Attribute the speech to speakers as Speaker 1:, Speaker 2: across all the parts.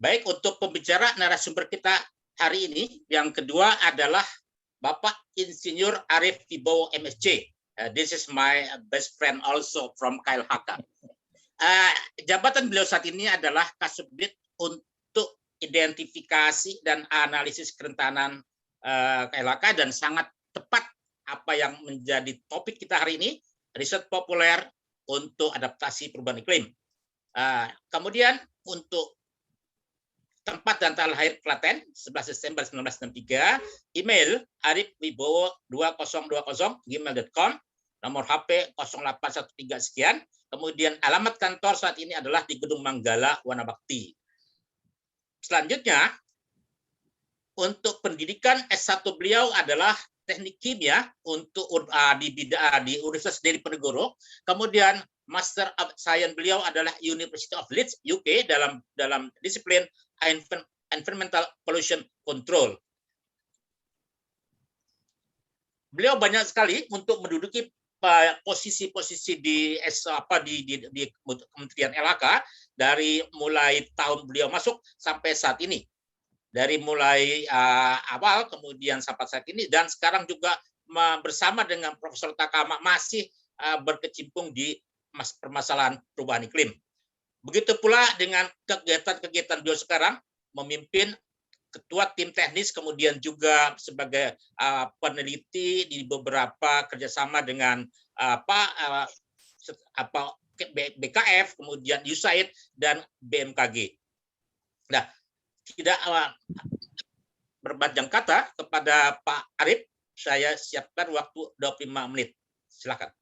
Speaker 1: Baik, untuk pembicara narasumber kita hari ini, yang kedua adalah Bapak Insinyur Arief Wibowo MSc. This is my best friend also from KLHK. Jabatan beliau saat ini adalah Kasubdit untuk identifikasi dan analisis kerentanan KLHK, dan sangat tepat apa yang menjadi topik kita hari ini, riset populer untuk adaptasi perubahan iklim. Kemudian untuk tempat dan tanggal lahir Klaten 11 Desember 1963, email arifwibowo2020@gmail.com, nomor HP 0813 sekian. Kemudian alamat kantor saat ini adalah di Gedung Manggala, Wanabakti. Selanjutnya, untuk pendidikan S1 beliau adalah teknik kimia untuk di Universitas Diponegoro. Kemudian Master of Science beliau adalah University of Leeds, UK, dalam disiplin Environmental Pollution Control. Beliau banyak sekali untuk menduduki posisi-posisi di Kementerian LHK dari mulai tahun beliau masuk sampai saat ini. Dari mulai awal, kemudian sampai saat ini, dan sekarang juga bersama dengan Profesor Takama masih berkecimpung di permasalahan perubahan iklim. Begitu pula dengan kegiatan-kegiatan beliau sekarang, memimpin ketua tim teknis, kemudian juga sebagai peneliti di beberapa kerjasama dengan BKF, kemudian USAID dan BMKG. Nah, tidak berpanjang kata kepada Pak Arief, saya siapkan waktu 25 menit. Silakan.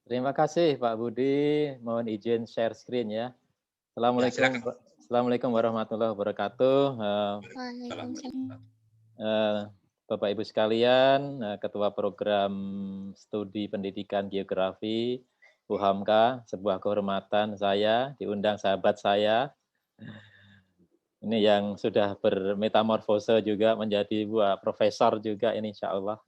Speaker 2: Terima kasih Pak Budi. Mohon izin share screen ya. Assalamualaikum warahmatullahi wabarakatuh. Bapak Ibu sekalian, Ketua Program Studi Pendidikan Geografi UHAMKA, sebuah kehormatan saya diundang sahabat saya. Ini yang sudah bermetamorfose juga menjadi buah profesor juga ini insya Allah.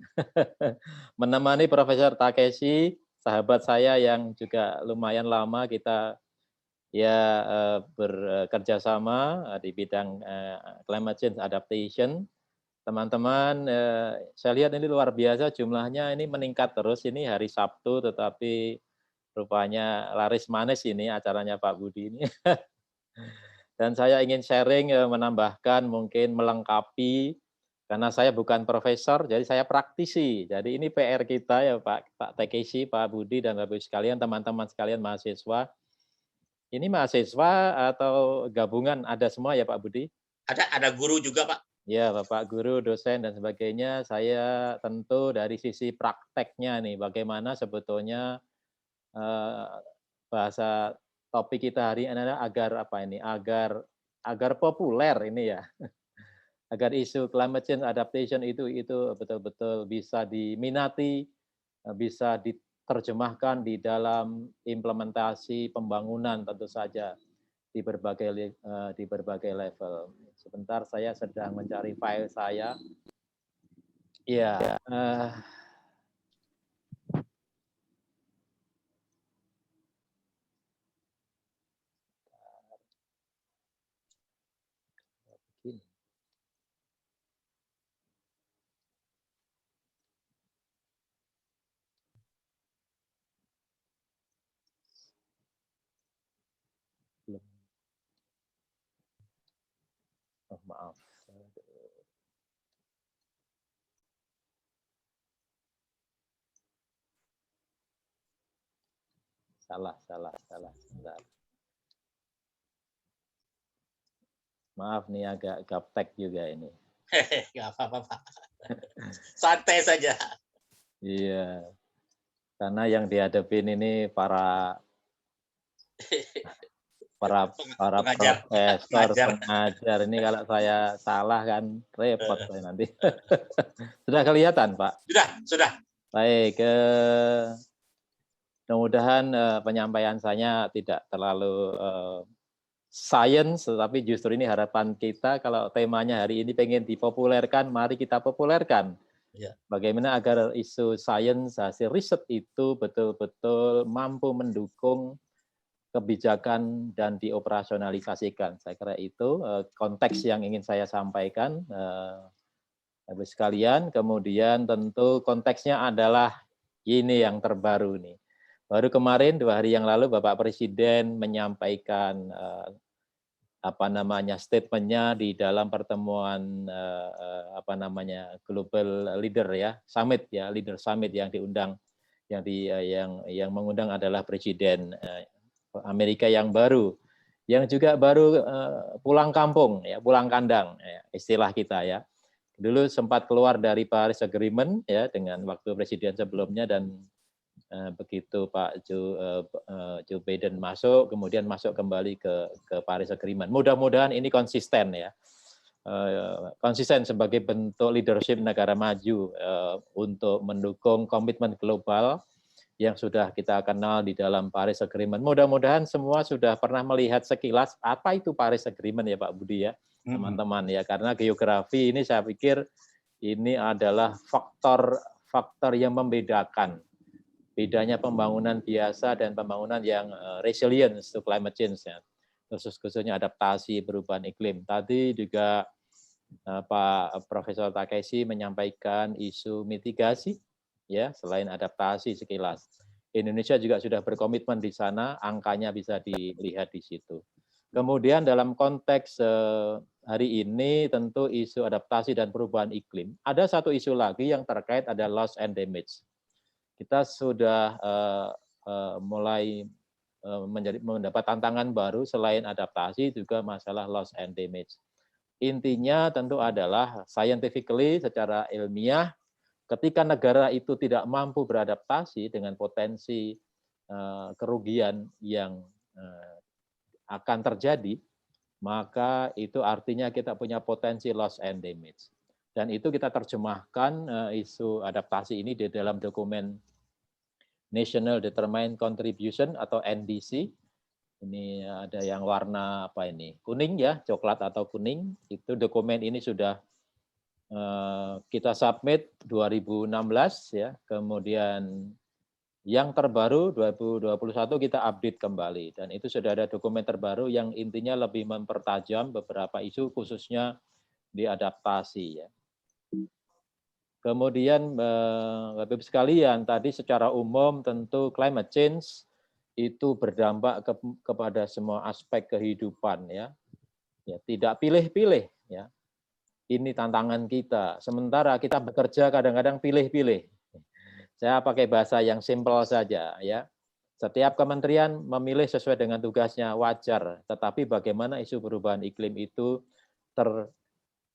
Speaker 2: Menemani Profesor Takeshi, sahabat saya yang juga lumayan lama kita bekerja sama di bidang climate change adaptation. Teman-teman, saya lihat ini luar biasa jumlahnya, ini meningkat terus, ini hari Sabtu tetapi rupanya laris manis ini acaranya Pak Budi ini. Dan saya ingin sharing, menambahkan, mungkin melengkapi, karena saya bukan profesor, jadi saya praktisi. Jadi ini PR kita ya Pak Takeshi, Pak Budi, dan Bapak Ibu sekalian, teman-teman sekalian mahasiswa. Ini mahasiswa atau gabungan, ada semua ya Pak Budi?
Speaker 1: Ada guru juga Pak.
Speaker 2: Ya Bapak guru, dosen, dan sebagainya. Saya tentu dari sisi prakteknya nih, bagaimana sebetulnya bahasa topik kita hari ini adalah agar populer ini ya, agar isu climate change adaptation itu betul-betul bisa diminati, bisa diterjemahkan di dalam implementasi pembangunan tentu saja di berbagai level. Sebentar, saya sedang mencari file saya. Ya. Oh, maaf. Salah. Sebentar. Maaf nih, agak gaptek juga ini.
Speaker 1: Nggak apa-apa Pak. Santai saja.
Speaker 2: Iya. Karena yang dihadapin ini para
Speaker 1: Pengajar.
Speaker 2: profesor, pengajar. Ini kalau saya salah kan repot saya nanti. Sudah kelihatan, Pak?
Speaker 1: Sudah.
Speaker 2: Baik, mudah-mudahan penyampaian saya tidak terlalu science, tetapi justru ini harapan kita kalau temanya hari ini pengen dipopulerkan, mari kita populerkan. Ya. Bagaimana agar isu science, hasil riset itu betul-betul mampu mendukung kebijakan dan dioperasionalisasikan. Saya kira itu konteks yang ingin saya sampaikan, Bapak sekalian. Kemudian tentu konteksnya adalah ini yang terbaru nih. Baru kemarin 2 hari yang lalu Bapak Presiden menyampaikan statementnya di dalam pertemuan Global Leader ya, Summit ya, Leader Summit yang diundang, yang mengundang adalah Presiden Amerika yang baru, yang juga baru pulang kampung ya, pulang kandang ya, istilah kita ya. Dulu sempat keluar dari Paris Agreement ya dengan waktu presiden sebelumnya, dan begitu Pak Joe Biden masuk, kemudian masuk kembali ke Paris Agreement. Mudah-mudahan ini konsisten ya, konsisten sebagai bentuk leadership negara maju untuk mendukung komitmen global yang sudah kita kenal di dalam Paris Agreement. Mudah-mudahan semua sudah pernah melihat sekilas apa itu Paris Agreement ya Pak Budi ya, teman-teman ya, karena geografi ini saya pikir ini adalah faktor yang membedakan bedanya pembangunan biasa dan pembangunan yang resilience to climate change ya, khususnya adaptasi perubahan iklim. Tadi juga Pak Profesor Takeshi menyampaikan isu mitigasi ya, selain adaptasi sekilas. Indonesia juga sudah berkomitmen di sana, angkanya bisa dilihat di situ. Kemudian dalam konteks hari ini tentu isu adaptasi dan perubahan iklim, ada satu isu lagi yang terkait ada loss and damage. Kita sudah mulai mendapat tantangan baru selain adaptasi, juga masalah loss and damage. Intinya tentu adalah scientifically, secara ilmiah, ketika negara itu tidak mampu beradaptasi dengan potensi kerugian yang akan terjadi, maka itu artinya kita punya potensi loss and damage. Dan itu kita terjemahkan isu adaptasi ini di dalam dokumen National Determined Contribution atau NDC. Ini ada yang warna kuning ya, coklat atau kuning. Itu dokumen ini sudah kita submit 2016 ya, kemudian yang terbaru 2021 kita update kembali, dan itu sudah ada dokumen terbaru yang intinya lebih mempertajam beberapa isu khususnya di adaptasi ya. Kemudian Bapak-Ibu sekalian, tadi secara umum tentu climate change itu berdampak kepada semua aspek kehidupan ya. Ya, tidak pilih-pilih ya. Ini tantangan kita. Sementara kita bekerja kadang-kadang pilih-pilih. Saya pakai bahasa yang simpel saja ya. Setiap kementerian memilih sesuai dengan tugasnya, wajar. Tetapi bagaimana isu perubahan iklim itu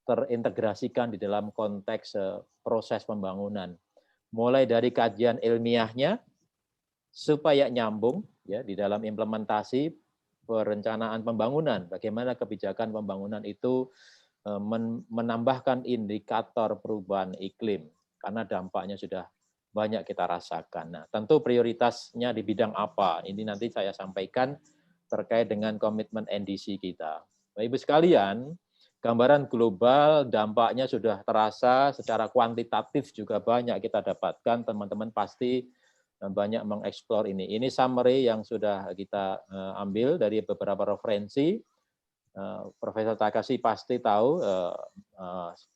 Speaker 2: terintegrasikan di dalam konteks proses pembangunan. Mulai dari kajian ilmiahnya supaya nyambung ya di dalam implementasi perencanaan pembangunan. Bagaimana kebijakan pembangunan itu menambahkan indikator perubahan iklim, karena dampaknya sudah banyak kita rasakan. Nah, tentu prioritasnya di bidang apa? Ini nanti saya sampaikan terkait dengan komitmen NDC kita. Bapak Ibu sekalian, gambaran global dampaknya sudah terasa, secara kuantitatif juga banyak kita dapatkan. Teman-teman pasti banyak mengeksplor ini. Ini summary yang sudah kita ambil dari beberapa referensi. Profesor Takeshi pasti tahu,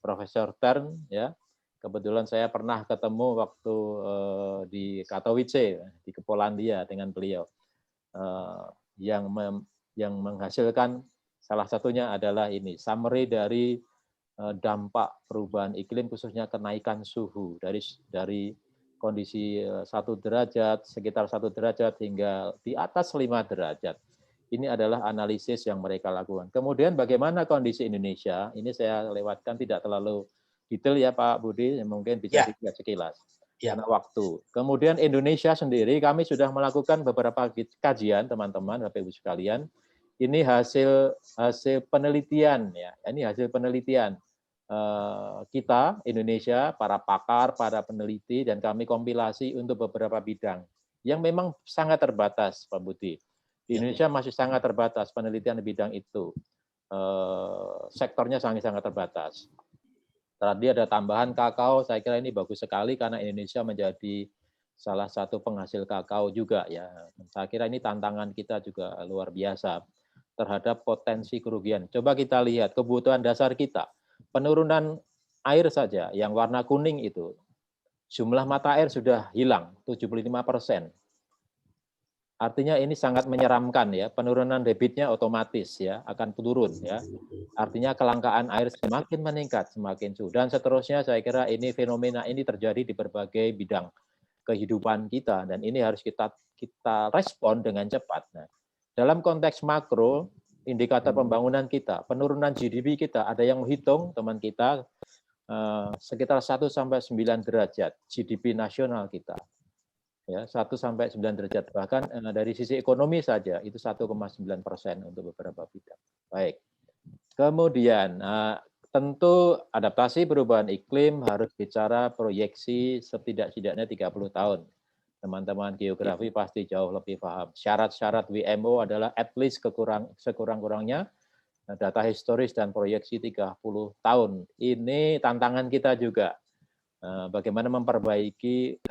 Speaker 2: Profesor Stern ya. Kebetulan saya pernah ketemu waktu di Katowice di Polandia dengan beliau, yang menghasilkan salah satunya adalah ini summary dari dampak perubahan iklim, khususnya kenaikan suhu dari kondisi 1 derajat, sekitar 1 derajat hingga di atas 5 derajat. Ini adalah analisis yang mereka lakukan. Kemudian bagaimana kondisi Indonesia? Ini saya lewatkan, tidak terlalu detail ya Pak Budi, mungkin bisa dilihat sekilas karena waktu. Kemudian Indonesia sendiri, kami sudah melakukan beberapa kajian teman-teman, Bapak Ibu sekalian. Ini hasil penelitian ya. Ini hasil penelitian kita Indonesia, para pakar, para peneliti, dan kami kompilasi untuk beberapa bidang yang memang sangat terbatas, Pak Budi. Di Indonesia masih sangat terbatas penelitian di bidang itu. Sektornya sangat terbatas. Tadi ada tambahan kakao, saya kira ini bagus sekali karena Indonesia menjadi salah satu penghasil kakao juga ya. Saya kira ini tantangan kita juga luar biasa terhadap potensi kerugian. Coba kita lihat kebutuhan dasar kita. Penurunan air saja yang warna kuning itu, jumlah mata air sudah hilang 75%. Artinya ini sangat menyeramkan ya, penurunan debitnya otomatis ya akan turun ya. Artinya kelangkaan air semakin meningkat, semakin suhu dan seterusnya. Saya kira ini fenomena ini terjadi di berbagai bidang kehidupan kita dan ini harus kita respon dengan cepat. Nah, dalam konteks makro, indikator pembangunan kita, penurunan GDP kita, ada yang menghitung teman kita sekitar 1 sampai 9 derajat GDP nasional kita. Ya, 1 sampai 9 derajat. Bahkan dari sisi ekonomi saja itu 1,9% untuk beberapa bidang. Baik. Kemudian tentu adaptasi perubahan iklim harus bicara proyeksi setidak-tidaknya 30 tahun. Teman-teman geografi pasti jauh lebih paham. Syarat-syarat WMO adalah at least sekurang-kurangnya data historis dan proyeksi 30 tahun. Ini tantangan kita juga. Bagaimana memperbaiki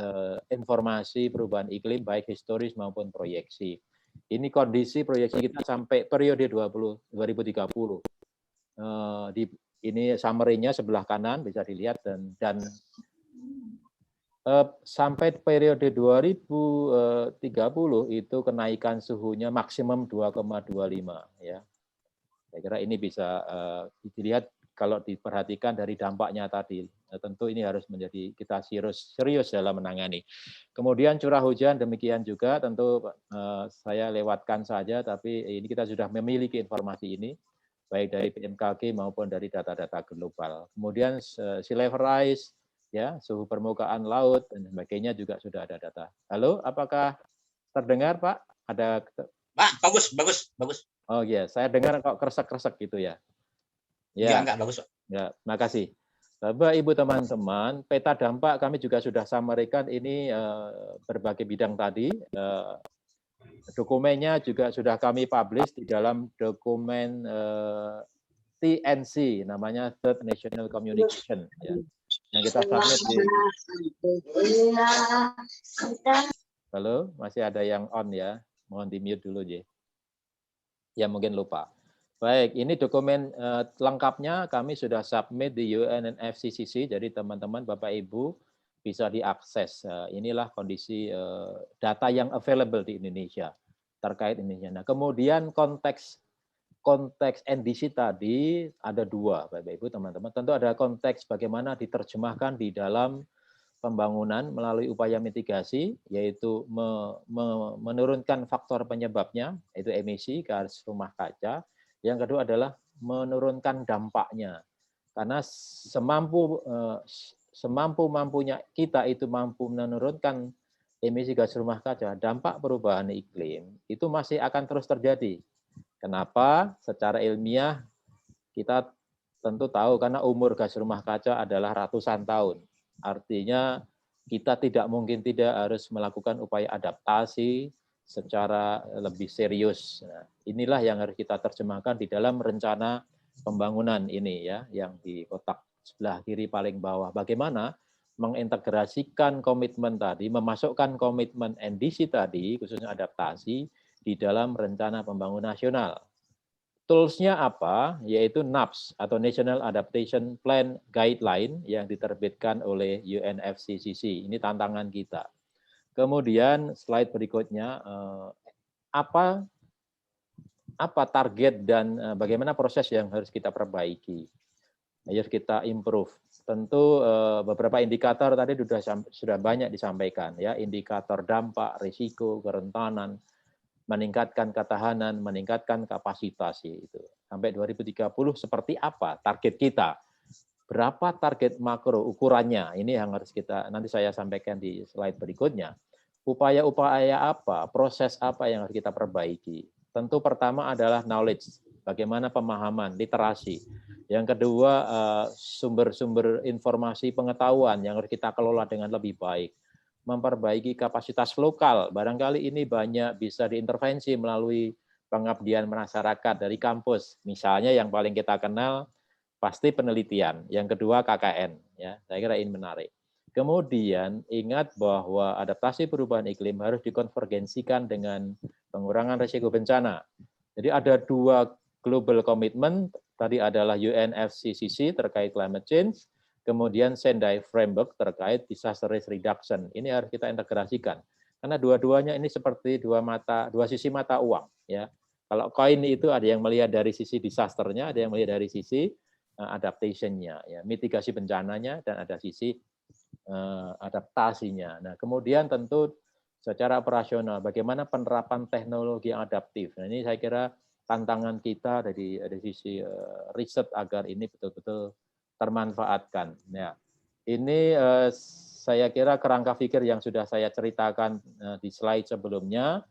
Speaker 2: informasi perubahan iklim baik historis maupun proyeksi. Ini kondisi proyeksi kita sampai periode 2030. Ini summary-nya sebelah kanan bisa dilihat dan sampai periode 2030 itu kenaikan suhunya maksimum 2,25 ya. Saya kira ini bisa dilihat kalau diperhatikan dari dampaknya tadi. Tentu ini harus menjadi kita serius dalam menangani. Kemudian curah hujan demikian juga tentu saya lewatkan saja, tapi ini kita sudah memiliki informasi ini baik dari BMKG maupun dari data-data global. Kemudian sea level rise, ya suhu permukaan laut dan sebagainya juga sudah ada data. Halo, apakah terdengar Pak? Ada
Speaker 1: Pak, bagus.
Speaker 2: Oh iya, saya dengar kok kresek-kresek gitu ya.
Speaker 1: Ya, enggak bagus.
Speaker 2: Ya, makasih. Bapak, Ibu, teman-teman, peta dampak kami juga sudah sampaikan ini berbagai bidang tadi. Dokumennya juga sudah kami publish di dalam dokumen TNC, namanya Third National Communication. Ya. Yang kita submit di... Halo, masih ada yang on ya? Mohon di-mute dulu, ya. Ya, mungkin lupa. Baik, ini dokumen lengkapnya kami sudah submit di UNFCCC, jadi teman-teman, Bapak, Ibu, bisa diakses. Inilah kondisi data yang available di Indonesia terkait Indonesia. Nah, kemudian konteks NDC tadi ada dua, Bapak, Ibu, teman-teman. Tentu ada konteks bagaimana diterjemahkan di dalam pembangunan melalui upaya mitigasi, yaitu menurunkan faktor penyebabnya, yaitu emisi gas rumah kaca. Yang kedua adalah menurunkan dampaknya. Karena semampu-mampunya kita itu mampu menurunkan emisi gas rumah kaca, dampak perubahan iklim itu masih akan terus terjadi. Kenapa? Secara ilmiah kita tentu tahu karena umur gas rumah kaca adalah ratusan tahun. Artinya kita tidak mungkin tidak harus melakukan upaya adaptasi secara lebih serius. Nah, inilah yang harus kita terjemahkan di dalam rencana pembangunan ini ya, yang di kotak sebelah kiri paling bawah. Bagaimana mengintegrasikan komitmen tadi, memasukkan komitmen NDC tadi, khususnya adaptasi, di dalam rencana pembangunan nasional. Tools-nya apa? Yaitu NAPS atau National Adaptation Plan Guideline yang diterbitkan oleh UNFCCC. Ini tantangan kita. Kemudian slide berikutnya, apa target dan bagaimana proses yang harus kita perbaiki, harus kita improve. Tentu beberapa indikator tadi sudah banyak disampaikan, ya, indikator dampak, risiko, kerentanan, meningkatkan ketahanan, meningkatkan kapasitas itu. Sampai 2030 seperti apa target kita? Berapa target makro ukurannya? Ini yang harus kita nanti saya sampaikan di slide berikutnya. Upaya-upaya apa, proses apa yang harus kita perbaiki? Tentu pertama adalah knowledge, bagaimana pemahaman, literasi. Yang kedua, sumber-sumber informasi pengetahuan yang harus kita kelola dengan lebih baik. Memperbaiki kapasitas lokal, barangkali ini banyak bisa diintervensi melalui pengabdian masyarakat dari kampus. Misalnya yang paling kita kenal, pasti penelitian. Yang kedua KKN. Ya, saya kira ini menarik. Kemudian ingat bahwa adaptasi perubahan iklim harus dikonvergensikan dengan pengurangan risiko bencana. Jadi ada dua global commitment, tadi adalah UNFCCC terkait climate change, kemudian Sendai Framework terkait disaster risk reduction. Ini harus kita integrasikan. Karena dua-duanya ini seperti dua sisi mata uang. Ya. Kalau koin itu ada yang melihat dari sisi disasternya, ada yang melihat dari sisi adaptation-nya, ya, mitigasi bencananya, dan ada sisi adaptasinya. Nah, kemudian tentu secara operasional, bagaimana penerapan teknologi yang adaptif. Nah, ini saya kira tantangan kita dari sisi riset agar ini betul-betul termanfaatkan. Ya, ini saya kira kerangka pikir yang sudah saya ceritakan di slide sebelumnya.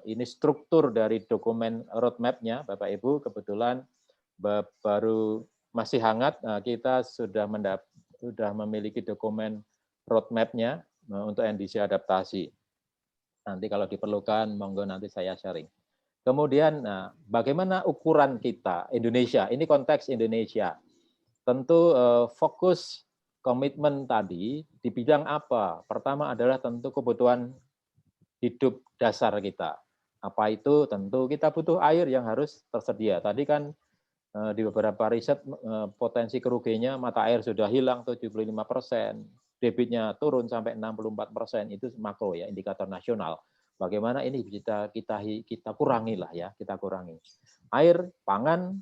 Speaker 2: Ini struktur dari dokumen roadmap-nya, Bapak Ibu, kebetulan baru masih hangat, kita sudah memiliki dokumen roadmap-nya untuk NDC adaptasi. Nanti kalau diperlukan, monggo nanti saya sharing. Kemudian, bagaimana ukuran kita, Indonesia, ini konteks Indonesia. Tentu fokus komitmen tadi di bidang apa? Pertama adalah tentu kebutuhan hidup dasar kita. Apa itu? Tentu kita butuh air yang harus tersedia. Tadi kan di beberapa riset potensi kerugiannya mata air sudah hilang 75%, debitnya turun sampai 64%, itu makro ya, indikator nasional. Bagaimana ini bisa kita kurangi lah ya, kita kurangi. Air, pangan,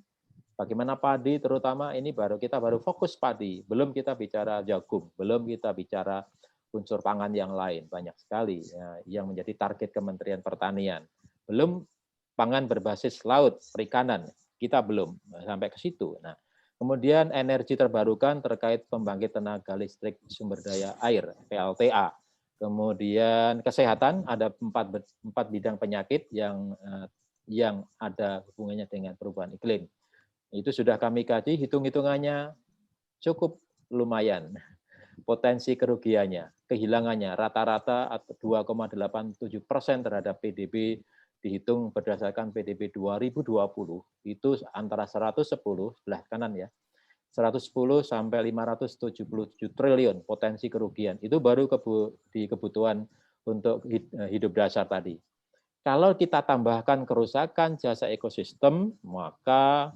Speaker 2: bagaimana padi terutama ini kita baru fokus padi, belum kita bicara jagung, belum kita bicara unsur pangan yang lain, banyak sekali ya, yang menjadi target Kementerian Pertanian. Belum pangan berbasis laut, perikanan, kita belum sampai ke situ. Nah, kemudian energi terbarukan terkait pembangkit tenaga listrik sumber daya air, PLTA. Kemudian kesehatan, ada empat bidang penyakit yang ada hubungannya dengan perubahan iklim. Itu sudah kami kaji, hitung-hitungannya cukup lumayan. Potensi kerugiannya, kehilangannya rata-rata 2,87% terhadap PDB dihitung berdasarkan PDB 2020, itu antara 110, sebelah kanan ya, 110 sampai 577 triliun potensi kerugian. Itu baru di kebutuhan untuk hidup dasar tadi. Kalau kita tambahkan kerusakan jasa ekosistem, maka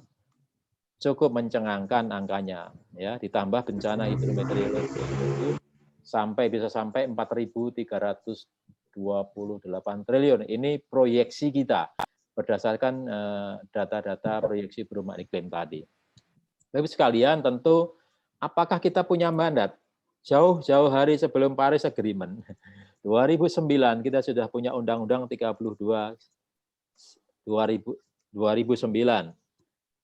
Speaker 2: cukup mencengangkan angkanya, ya, ditambah bencana hidrometeorologi bisa sampai 4.328 triliun. Ini proyeksi kita berdasarkan data-data proyeksi perubahan iklim tadi. Tapi sekalian tentu apakah kita punya mandat? Jauh-jauh hari sebelum Paris Agreement, 2009 kita sudah punya Undang-Undang 32 2009.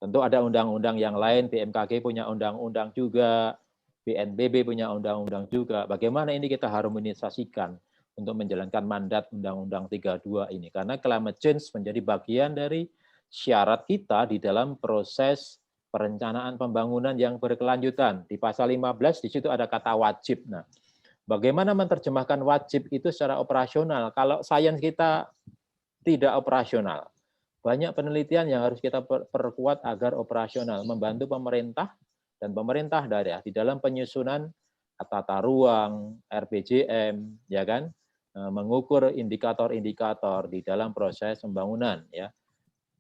Speaker 2: Tentu ada undang-undang yang lain, BMKG punya undang-undang juga, BNPB punya undang-undang juga. Bagaimana ini kita harmonisasikan untuk menjalankan mandat Undang-Undang 32 ini? Karena climate change menjadi bagian dari syarat kita di dalam proses perencanaan pembangunan yang berkelanjutan. Di pasal 15 di situ ada kata wajib. Nah, bagaimana menerjemahkan wajib itu secara operasional? Kalau sains kita tidak operasional, banyak penelitian yang harus kita perkuat agar operasional, membantu pemerintah dan pemerintah daerah di dalam penyusunan tata ruang, RPJM, ya kan, mengukur indikator-indikator di dalam proses pembangunan, ya.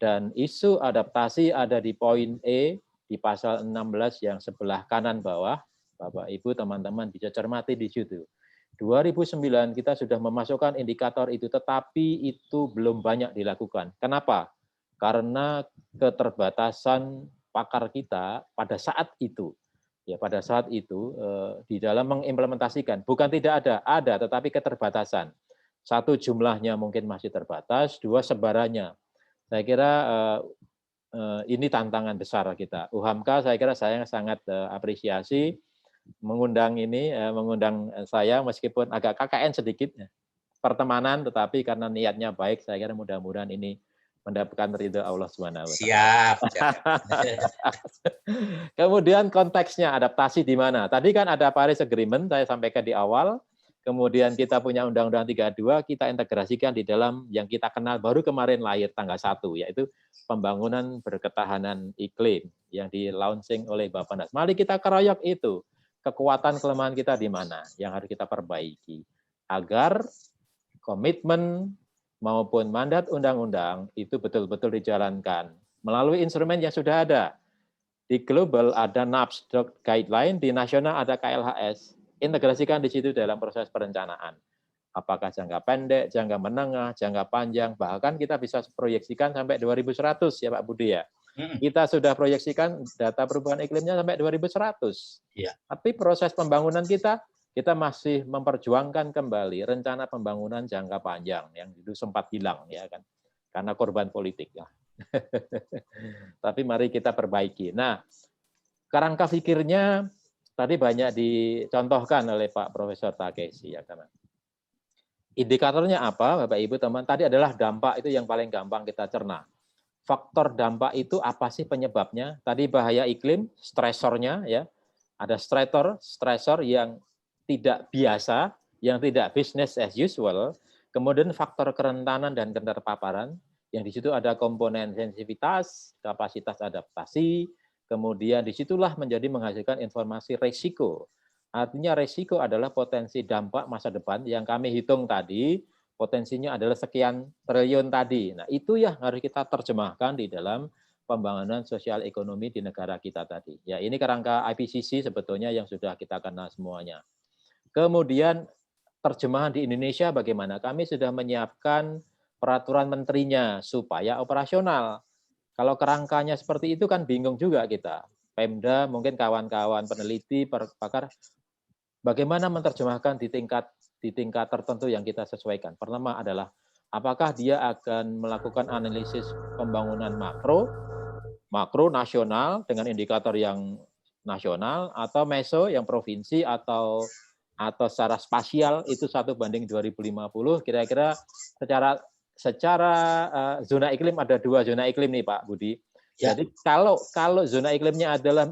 Speaker 2: Dan isu adaptasi ada di poin E di pasal 16 yang sebelah kanan bawah, Bapak Ibu teman-teman bisa cermati di situ. 2009 kita sudah memasukkan indikator itu, tetapi itu belum banyak dilakukan. Kenapa? Karena keterbatasan pakar kita pada saat itu. Ya, pada saat itu di dalam mengimplementasikan, bukan tidak ada tetapi keterbatasan. Satu, jumlahnya mungkin masih terbatas, dua, sebarannya. Saya kira ini tantangan besar kita. UHAMKA saya kira saya sangat apresiasi mengundang saya meskipun agak KKN sedikit pertemanan, tetapi karena niatnya baik, saya kira mudah-mudahan ini mendapatkan ridho Allah Subhanahu wa taala.
Speaker 1: Siap.
Speaker 2: Kemudian konteksnya adaptasi di mana? Tadi kan ada Paris Agreement saya sampaikan di awal. Kemudian kita punya Undang-Undang 32, kita integrasikan di dalam yang kita kenal baru kemarin lahir tanggal 1, yaitu pembangunan berketahanan iklim yang di launching oleh Bappenas. Mari kita keroyok itu. kekuatan kelemahan kita di mana yang harus kita perbaiki agar komitmen maupun mandat undang-undang itu betul-betul dijalankan melalui instrumen yang sudah ada. Di global ada NAPS guideline, di nasional ada KLHS. Integrasikan di situ dalam proses perencanaan. Apakah jangka pendek, jangka menengah, jangka panjang, bahkan kita bisa proyeksikan sampai 2100 ya Pak Budi ya. Kita sudah proyeksikan data perubahan iklimnya sampai 2100.
Speaker 1: Ya.
Speaker 2: Tapi proses pembangunan kita masih memperjuangkan kembali rencana pembangunan jangka panjang yang dulu sempat hilang ya kan, karena korban politik ya. Tapi mari kita perbaiki. Nah, kerangka pikirnya tadi banyak dicontohkan oleh Pak Profesor Takeshi ya kan. Indikatornya apa, Bapak Ibu teman? Tadi adalah dampak, itu yang paling gampang kita cerna. Faktor dampak itu apa sih penyebabnya? Tadi bahaya iklim, stresornya ya. Ada stresor yang tidak biasa, yang tidak business as usual. Kemudian faktor kerentanan dan keterpaparan, yang di situ ada komponen sensitivitas, kapasitas adaptasi, kemudian disitulah menjadi menghasilkan informasi resiko. Artinya resiko adalah potensi dampak masa depan yang kami hitung tadi, potensinya adalah sekian triliun tadi. Nah, itu yang harus kita terjemahkan di dalam pembangunan sosial ekonomi di negara kita tadi. Ya, ini kerangka IPCC sebetulnya yang sudah kita kenal semuanya. Kemudian terjemahan di Indonesia bagaimana? Kami sudah menyiapkan peraturan menterinya supaya operasional. Kalau kerangkanya seperti itu kan bingung juga kita. Pemda, mungkin kawan-kawan peneliti, pakar, bagaimana menerjemahkan di tingkat tertentu yang kita sesuaikan. Pertama adalah apakah dia akan melakukan analisis pembangunan makro nasional dengan indikator yang nasional, atau meso yang provinsi, atau secara spasial itu 1:2050. Kira-kira secara zona iklim ada 2 zona iklim nih Pak Budi. Ya. Jadi kalau zona iklimnya adalah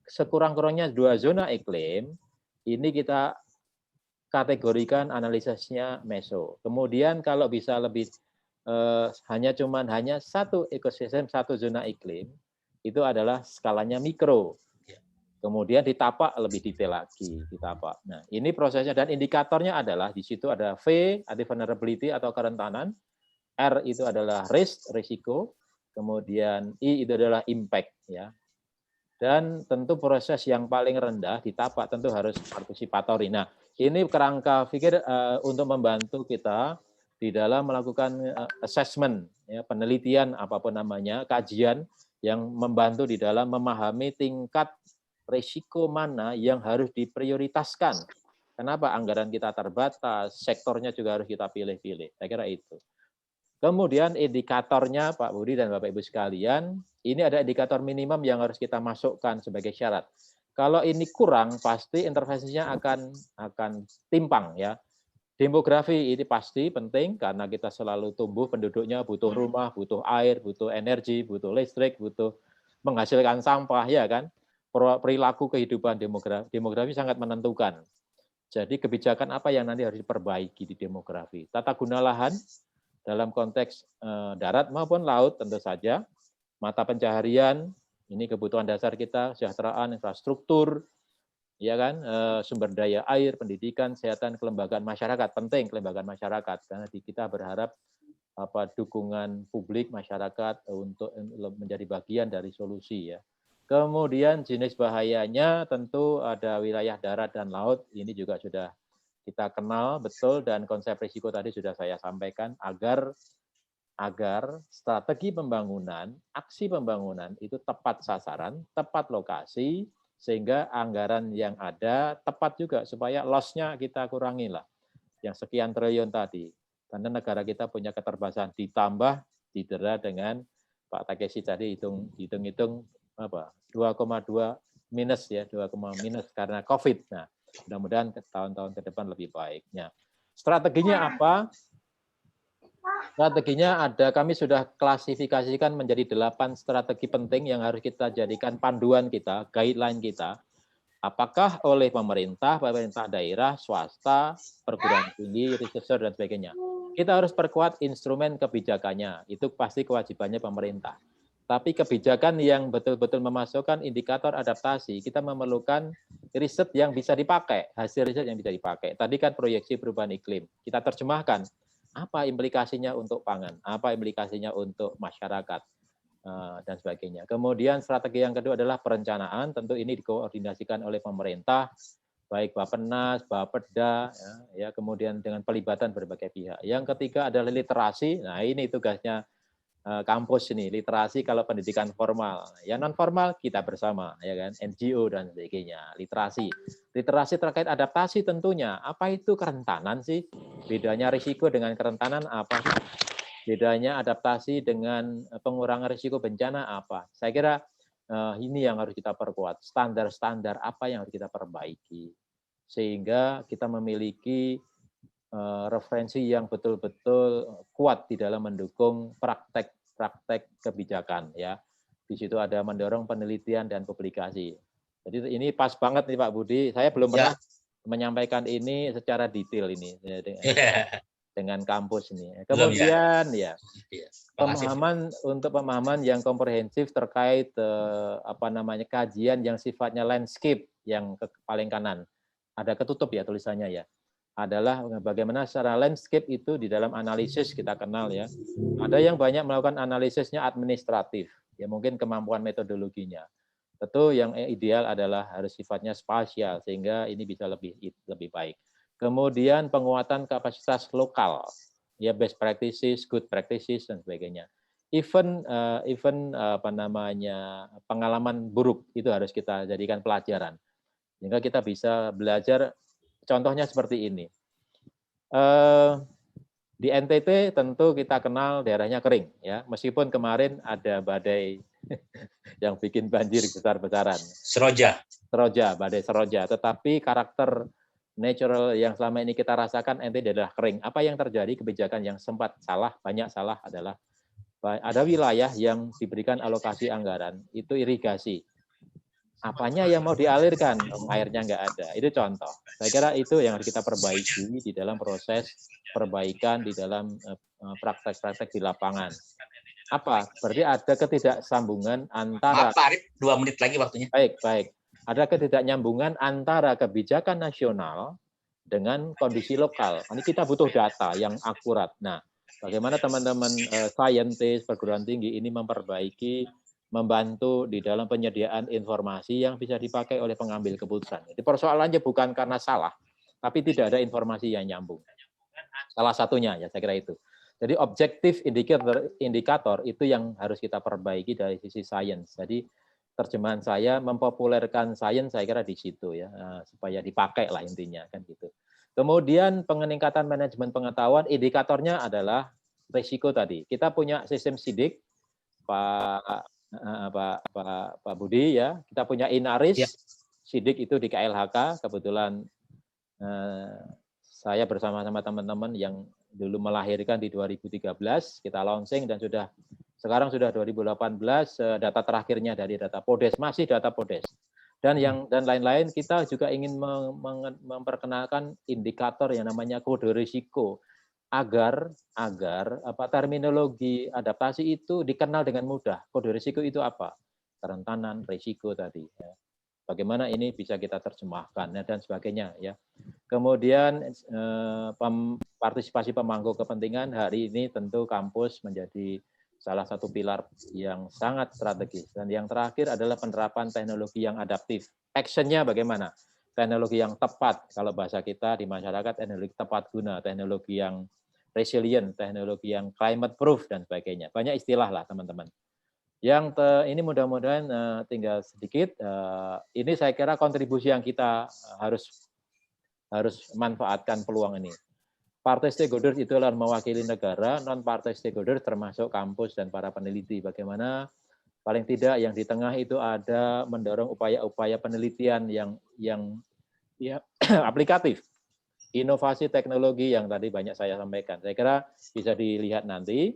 Speaker 2: sekurang-kurangnya 2 zona iklim, ini kita kategorikan analisisnya meso. Kemudian kalau bisa lebih hanya satu ekosistem, 1 zona iklim, itu adalah skalanya mikro. Kemudian ditapak lebih detail lagi, ditapak. Nah, ini prosesnya dan indikatornya adalah di situ ada V, ada vulnerability atau kerentanan, R itu adalah risk, risiko, kemudian I itu adalah impact ya. Dan tentu proses yang paling rendah ditapak tentu harus partisipatori. Nah, ini kerangka pikir untuk membantu kita di dalam melakukan assessment ya, penelitian apapun namanya, kajian yang membantu di dalam memahami tingkat risiko mana yang harus diprioritaskan. Kenapa anggaran kita terbatas, sektornya juga harus kita pilih-pilih. Saya kira itu. Kemudian indikatornya Pak Budi dan Bapak Ibu sekalian, ini ada indikator minimum yang harus kita masukkan sebagai syarat. Kalau ini kurang, pasti intervensinya akan timpang ya. Demografi ini pasti penting karena kita selalu tumbuh, penduduknya butuh rumah, butuh air, butuh energi, butuh listrik, butuh menghasilkan sampah ya kan. Perilaku kehidupan demografi sangat menentukan. Jadi kebijakan apa yang nanti harus diperbaiki di demografi? Tata guna lahan dalam konteks darat maupun laut tentu saja, mata pencaharian, ini kebutuhan dasar kita, kesejahteraan, infrastruktur, ya kan, sumber daya air, pendidikan, kesehatan, kelembagaan masyarakat, penting kelembagaan masyarakat, karena kita berharap dukungan publik masyarakat untuk menjadi bagian dari solusi ya. Kemudian jenis bahayanya tentu ada wilayah darat dan laut, ini juga sudah kita kenal betul dan konsep risiko tadi sudah saya sampaikan agar strategi pembangunan, aksi pembangunan itu tepat sasaran, tepat lokasi, sehingga anggaran yang ada tepat juga supaya loss-nya kita kurangi lah. Yang sekian triliun tadi. Karena negara kita punya keterbatasan ditambah didera dengan Pak Takeshi tadi hitung-hitung 2,2 minus ya, 2, minus karena COVID. Nah, mudah-mudahan tahun-tahun ke depan lebih baiknya. Strateginya apa? Strateginya ada, kami sudah klasifikasikan menjadi 8 strategi penting yang harus kita jadikan panduan kita, guideline kita. Apakah oleh pemerintah daerah, swasta, perguruan tinggi, researcher, dan sebagainya. Kita harus perkuat instrumen kebijakannya, itu pasti kewajibannya pemerintah. Tapi kebijakan yang betul-betul memasukkan indikator adaptasi, kita memerlukan riset yang bisa dipakai, hasil riset yang bisa dipakai. Tadi kan proyeksi perubahan iklim, kita terjemahkan apa implikasinya untuk pangan, apa implikasinya untuk masyarakat, dan sebagainya. Kemudian strategi yang kedua adalah perencanaan, tentu ini dikoordinasikan oleh pemerintah, baik Bappenas, Bapeda, ya, kemudian dengan pelibatan berbagai pihak. Yang ketiga adalah literasi, nah ini tugasnya kampus ini, literasi kalau pendidikan formal, ya non formal kita bersama, ya kan, NGO dan sebagainya, literasi terkait adaptasi tentunya, apa itu kerentanan sih, bedanya risiko dengan kerentanan apa sih, bedanya adaptasi dengan pengurangan risiko bencana apa, saya kira ini yang harus kita perkuat, standar-standar apa yang harus kita perbaiki, sehingga kita memiliki referensi yang betul-betul kuat di dalam mendukung praktek kebijakan, ya. Di situ ada mendorong penelitian dan publikasi. Jadi ini pas banget nih Pak Budi. Saya belum pernah menyampaikan ini secara detail ini dengan kampus ini. Kemudian ya pemahaman yang komprehensif terkait kajian yang sifatnya landscape yang paling kanan. Ada ketutup ya tulisannya ya. Adalah bagaimana secara landscape itu di dalam analisis kita kenal ya. Ada yang banyak melakukan analisisnya administratif, ya mungkin kemampuan metodologinya. Tentu yang ideal adalah harus sifatnya spasial sehingga ini bisa lebih baik. Kemudian penguatan kapasitas lokal, ya best practices, good practices dan sebagainya. Even pengalaman buruk itu harus kita jadikan pelajaran. Sehingga kita bisa belajar. Contohnya seperti ini. Di NTT tentu kita kenal daerahnya kering, ya. Meskipun kemarin ada badai yang bikin banjir besar-besaran. Badai Seroja. Tetapi karakter natural yang selama ini kita rasakan NTT adalah kering. Apa yang terjadi? Kebijakan yang sempat salah, banyak salah adalah ada wilayah yang diberikan alokasi anggaran itu irigasi. Apanya yang mau dialirkan, airnya nggak ada. Itu contoh. Saya kira itu yang harus kita perbaiki di dalam proses perbaikan, di dalam praktek-praktek di lapangan. Apa? Berarti ada ketidaksambungan antara...
Speaker 1: Maaf Pak Arif, 2 menit lagi waktunya.
Speaker 2: Baik. Ada ketidaknyambungan antara kebijakan nasional dengan kondisi lokal. Ini kita butuh data yang akurat. Nah, bagaimana teman-teman saintis, perguruan tinggi ini membantu di dalam penyediaan informasi yang bisa dipakai oleh pengambil keputusan. Jadi persoalannya bukan karena salah, tapi tidak ada informasi yang nyambung. Salah satunya ya saya kira itu. Jadi objektif indikator itu yang harus kita perbaiki dari sisi sains. Jadi terjemahan saya mempopulerkan sains saya kira di situ ya, supaya dipakai lah intinya kan gitu. Kemudian peningkatan manajemen pengetahuan, indikatornya adalah risiko tadi. Kita punya sistem SIDIK, Pak Budi ya, kita punya Inaris, ya. SIDIK itu di KLHK, kebetulan saya bersama-sama teman-teman yang dulu melahirkan di 2013, kita launching dan sekarang sudah 2018, data terakhirnya dari data Podes, masih data Podes. Dan lain-lain kita juga ingin memperkenalkan indikator yang namanya kode risiko. Agar terminologi adaptasi itu dikenal dengan mudah. Kode risiko itu apa? Kerentanan, risiko tadi. Ya. Bagaimana ini bisa kita terjemahkan dan sebagainya. Ya. Kemudian partisipasi pemangku kepentingan hari ini tentu kampus menjadi salah satu pilar yang sangat strategis. Dan yang terakhir adalah penerapan teknologi yang adaptif. Action-nya bagaimana? Teknologi yang tepat, kalau bahasa kita di masyarakat, teknologi tepat guna, teknologi yang resilient, teknologi yang climate proof, dan sebagainya. Banyak istilah lah teman-teman. Yang ini mudah-mudahan tinggal sedikit, ini saya kira kontribusi yang kita harus manfaatkan peluang ini. Partai stakeholders itu adalah mewakili negara, non-partai stakeholders termasuk kampus dan para peneliti. Bagaimana paling tidak yang di tengah itu ada mendorong upaya-upaya penelitian yang aplikatif, inovasi teknologi yang tadi banyak saya sampaikan. Saya kira bisa dilihat nanti,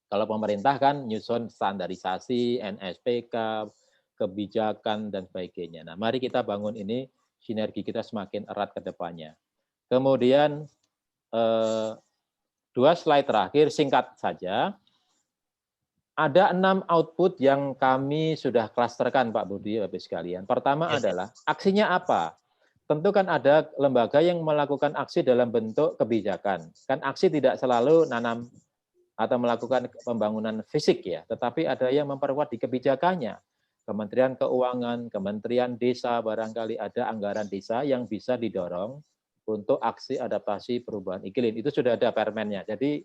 Speaker 2: kalau pemerintah kan nyusun standarisasi, NSPK, kebijakan, dan sebagainya. Nah, mari kita bangun ini, sinergi kita semakin erat ke depannya. Kemudian, 2 slide terakhir, singkat saja. Ada 6 output yang kami sudah klasterkan Pak Budi, Bapak sekalian. Pertama
Speaker 1: Yes.
Speaker 2: adalah aksinya apa? Tentu kan ada lembaga yang melakukan aksi dalam bentuk kebijakan. Kan aksi tidak selalu nanam atau melakukan pembangunan fisik ya, tetapi ada yang memperkuat di kebijakannya. Kementerian Keuangan, Kementerian Desa, barangkali ada anggaran desa yang bisa didorong untuk aksi adaptasi perubahan iklim. Itu sudah ada permennya. Jadi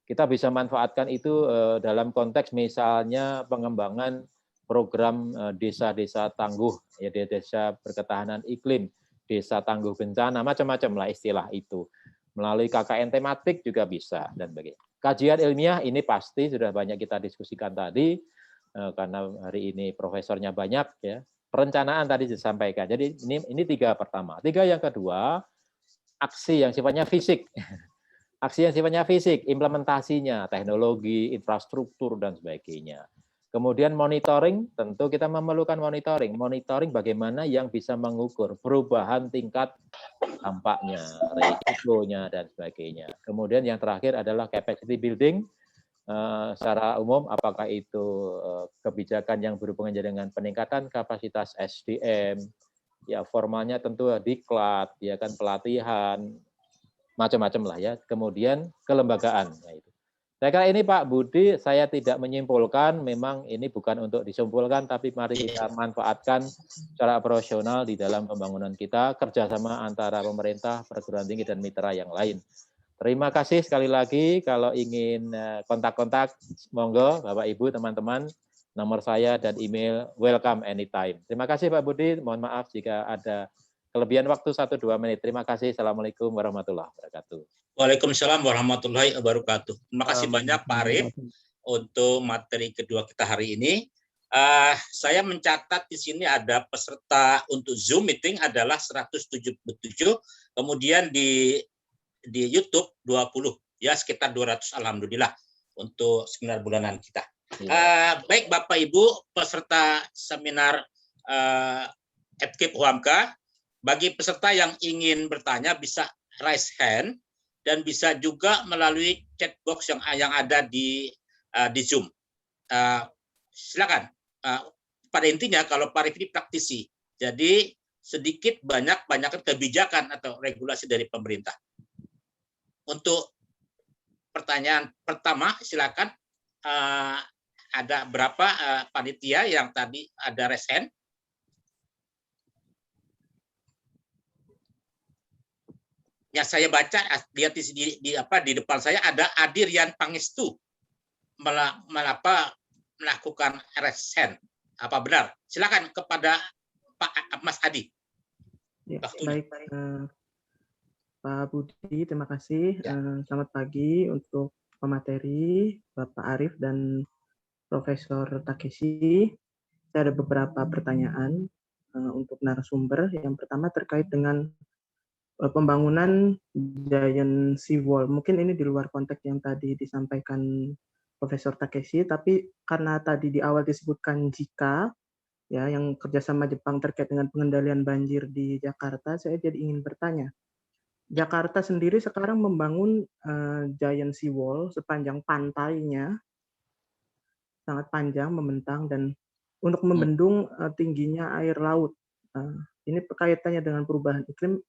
Speaker 2: kita bisa manfaatkan itu dalam konteks misalnya pengembangan program desa-desa tangguh, ya desa berketahanan iklim, desa tangguh bencana, macam-macam lah istilah itu. Melalui KKN tematik juga bisa dan begini. Kajian ilmiah ini pasti sudah banyak kita diskusikan tadi karena hari ini profesornya banyak ya. Perencanaan tadi disampaikan. Jadi ini 3 pertama. 3 yang kedua, aksi yang sifatnya fisik. Aksi yang sifatnya fisik, implementasinya, teknologi, infrastruktur, dan sebagainya. Kemudian monitoring, tentu kita memerlukan monitoring. Monitoring bagaimana yang bisa mengukur perubahan tingkat dampaknya, risikonya, dan sebagainya. Kemudian yang terakhir adalah capacity building, secara umum apakah itu kebijakan yang berhubungan dengan peningkatan kapasitas SDM, ya formalnya tentu diklat, ya kan pelatihan, macam-macam lah ya. Kemudian kelembagaan. Nah, itu. Saya kira ini Pak Budi, saya tidak menyimpulkan, memang ini bukan untuk disimpulkan, tapi mari kita manfaatkan secara profesional di dalam pembangunan kita, kerjasama antara pemerintah, perguruan tinggi, dan mitra yang lain. Terima kasih sekali lagi, kalau ingin kontak-kontak, monggo Bapak Ibu, teman-teman, nomor saya dan email welcome anytime. Terima kasih Pak Budi, mohon maaf jika ada kelebihan waktu 1-2 menit. Terima kasih. Assalamualaikum warahmatullahi wabarakatuh.
Speaker 1: Waalaikumsalam warahmatullahi wabarakatuh. Terima kasih banyak Pak Arief untuk materi kedua kita hari ini. Saya mencatat di sini ada peserta untuk Zoom meeting adalah 177, kemudian di YouTube 20, ya sekitar 200 alhamdulillah untuk seminar bulanan kita. Baik Bapak Ibu peserta seminar FKIP UHAMKA, bagi peserta yang ingin bertanya bisa raise hand dan bisa juga melalui chat box yang ada di Zoom. Silakan. Pada intinya kalau Pak Arief ini praktisi, jadi sedikit banyak kebijakan atau regulasi dari pemerintah. Untuk pertanyaan pertama, silakan. Ada berapa panitia yang tadi ada raise hand? Yang saya baca lihat di depan saya ada Adirian Pangestu melakukan raise hand. Apa benar? Silakan kepada Pak Mas Adi.
Speaker 3: Ya, baik, Pak Budi, terima kasih. Ya. Selamat pagi untuk pemateri Bapak Arief dan Profesor Takeshi. Saya ada beberapa pertanyaan untuk narasumber. Yang pertama terkait dengan pembangunan giant seawall. Mungkin ini di luar konteks yang tadi disampaikan Profesor Takeshi, tapi karena tadi di awal disebutkan JICA, ya, yang kerjasama Jepang terkait dengan pengendalian banjir di Jakarta, saya jadi ingin bertanya. Jakarta sendiri sekarang membangun giant seawall sepanjang pantainya, sangat panjang, membentang, dan untuk membendung tingginya air laut. Ini kaitannya dengan perubahan iklim.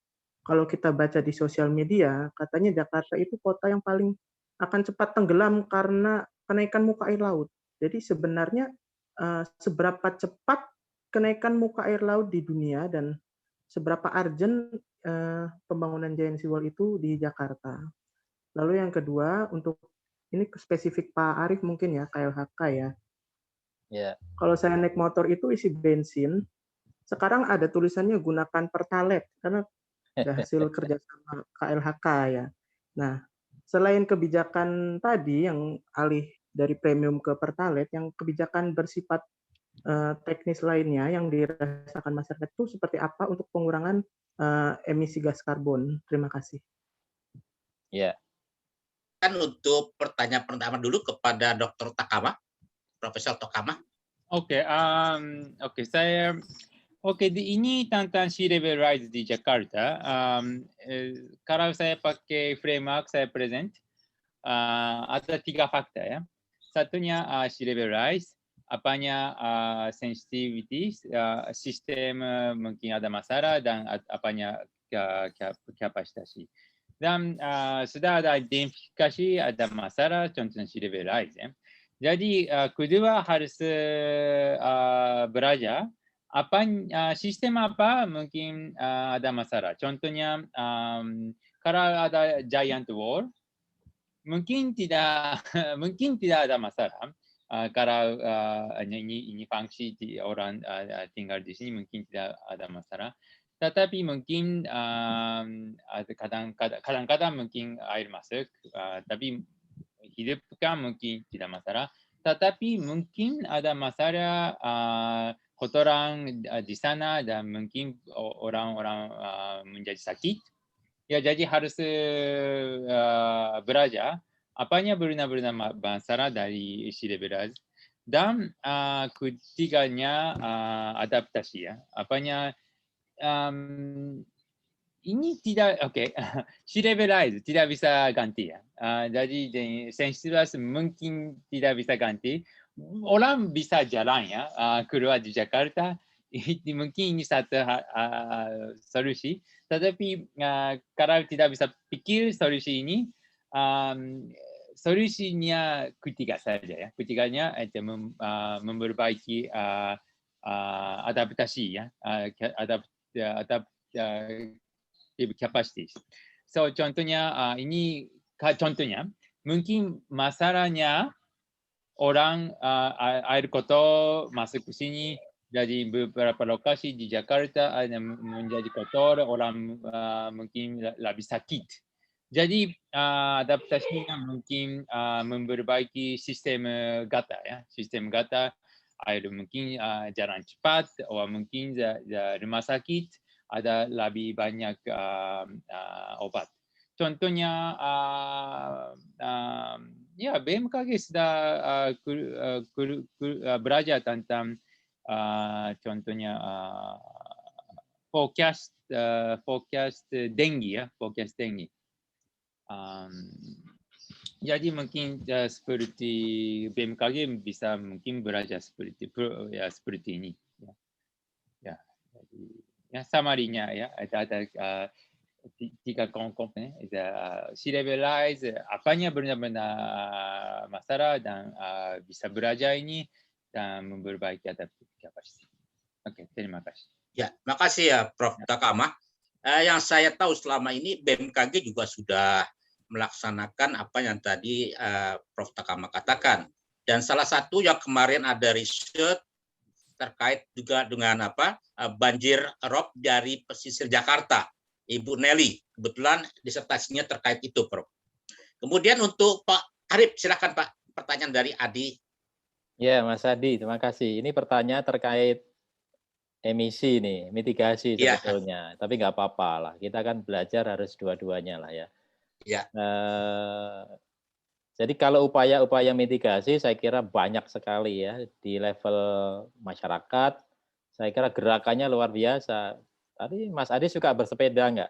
Speaker 3: Kalau kita baca di sosial media, katanya Jakarta itu kota yang paling akan cepat tenggelam karena kenaikan muka air laut. Jadi sebenarnya seberapa cepat kenaikan muka air laut di dunia dan seberapa urgent pembangunan giant seawall itu di Jakarta. Lalu yang kedua, untuk ini spesifik Pak Arief mungkin ya, KLHK ya. Yeah. Kalau saya naik motor itu isi bensin, sekarang ada tulisannya gunakan Pertalite karena hasil kerjasama KLHK ya. Nah, selain kebijakan tadi yang alih dari premium ke Pertalite, yang kebijakan bersifat teknis lainnya yang dirasakan masyarakat itu seperti apa untuk pengurangan emisi gas karbon? Terima kasih.
Speaker 2: Ya.
Speaker 1: Kan untuk pertanyaan pertama dulu kepada Dr. Takama, Profesor Takama.
Speaker 4: Oke, saya ini tentang sea level rise di Jakarta. Kalau saya pakai framework saya present, ada 3 faktor ya. satunya sea level rise, apanya sensitivity, sistem mungkin ada masalah dan apanya kapasitasi. Dan sudah ada identifikasi ada masalah, contohnya sea level rise. Jadi kedua harus belajar apa sistem apa mungkin ada masalah. Contohnya kalau ada giant wall, mungkin tidak ada masalah. Kalau ini fungsi orang tinggal di sini mungkin tidak ada masalah. Tetapi mungkin kadang-kadang mungkin air masuk, tapi hidupkan mungkin tidak masalah. Tetapi mungkin ada masalah kotoran di sana dan mungkin orang-orang menjadi sakit. Ya, jadi harus belajar apanya benar-benar masalah dari sea level rise. Dan ketiganya adaptasi ya. Apanya ini tidak sea level rise tidak bisa ganti ya. Jadi sensitivitas mungkin tidak bisa ganti. Orang bisa jalan ya keluar di Jakarta. Mungkin ini satu solusi. Tetapi kalau tidak bisa pikir solusi ini, solusinya ketiga saja ya. Ketiganya memperbaiki adaptasi ya, capacity. So contohnya ini contohnya mungkin masalahnya orang air kotor masuk ke sini. Jadi beberapa lokasi di Jakarta ada menjadi kotor, orang mungkin lebih sakit. Jadi adaptasinya mungkin memperbaiki sistem gata ya, sistem gata air mungkin jalan cepat, atau mungkin rumah sakit ada lebih banyak obat. Contohnya ya BMKG sudah belajar tentang contohnya forecast tinggi ya, forecast tinggi. Jadi mungkin seperti BMKG bisa mungkin belajar seperti ini. Ya, jadi ya summary-nya ya ada tiga komponen, sea level rise, apanya benar-benar masalah dan bisa belajar ini dan memperbaiki adaptasi kapasitas. Oke, terima kasih.
Speaker 1: Ya, makasih ya Prof. Takama. Yang saya tahu selama ini BMKG juga sudah melaksanakan apa yang tadi Prof. Takama katakan. Dan salah satu yang kemarin ada riset terkait juga dengan banjir rob dari pesisir Jakarta. Ibu Nelly, kebetulan disertasinya terkait itu, Prof. Kemudian untuk Pak Arif, silakan Pak, pertanyaan dari Adi.
Speaker 2: Ya, Mas Adi, terima kasih. Ini pertanyaan terkait emisi nih, mitigasi sebetulnya. Tapi nggak apa-apa lah, kita kan belajar harus dua-duanya lah ya.
Speaker 1: Ya.
Speaker 2: Jadi kalau upaya-upaya mitigasi saya kira banyak sekali ya di level masyarakat. Saya kira gerakannya luar biasa. Tadi Mas Adi suka bersepeda nggak?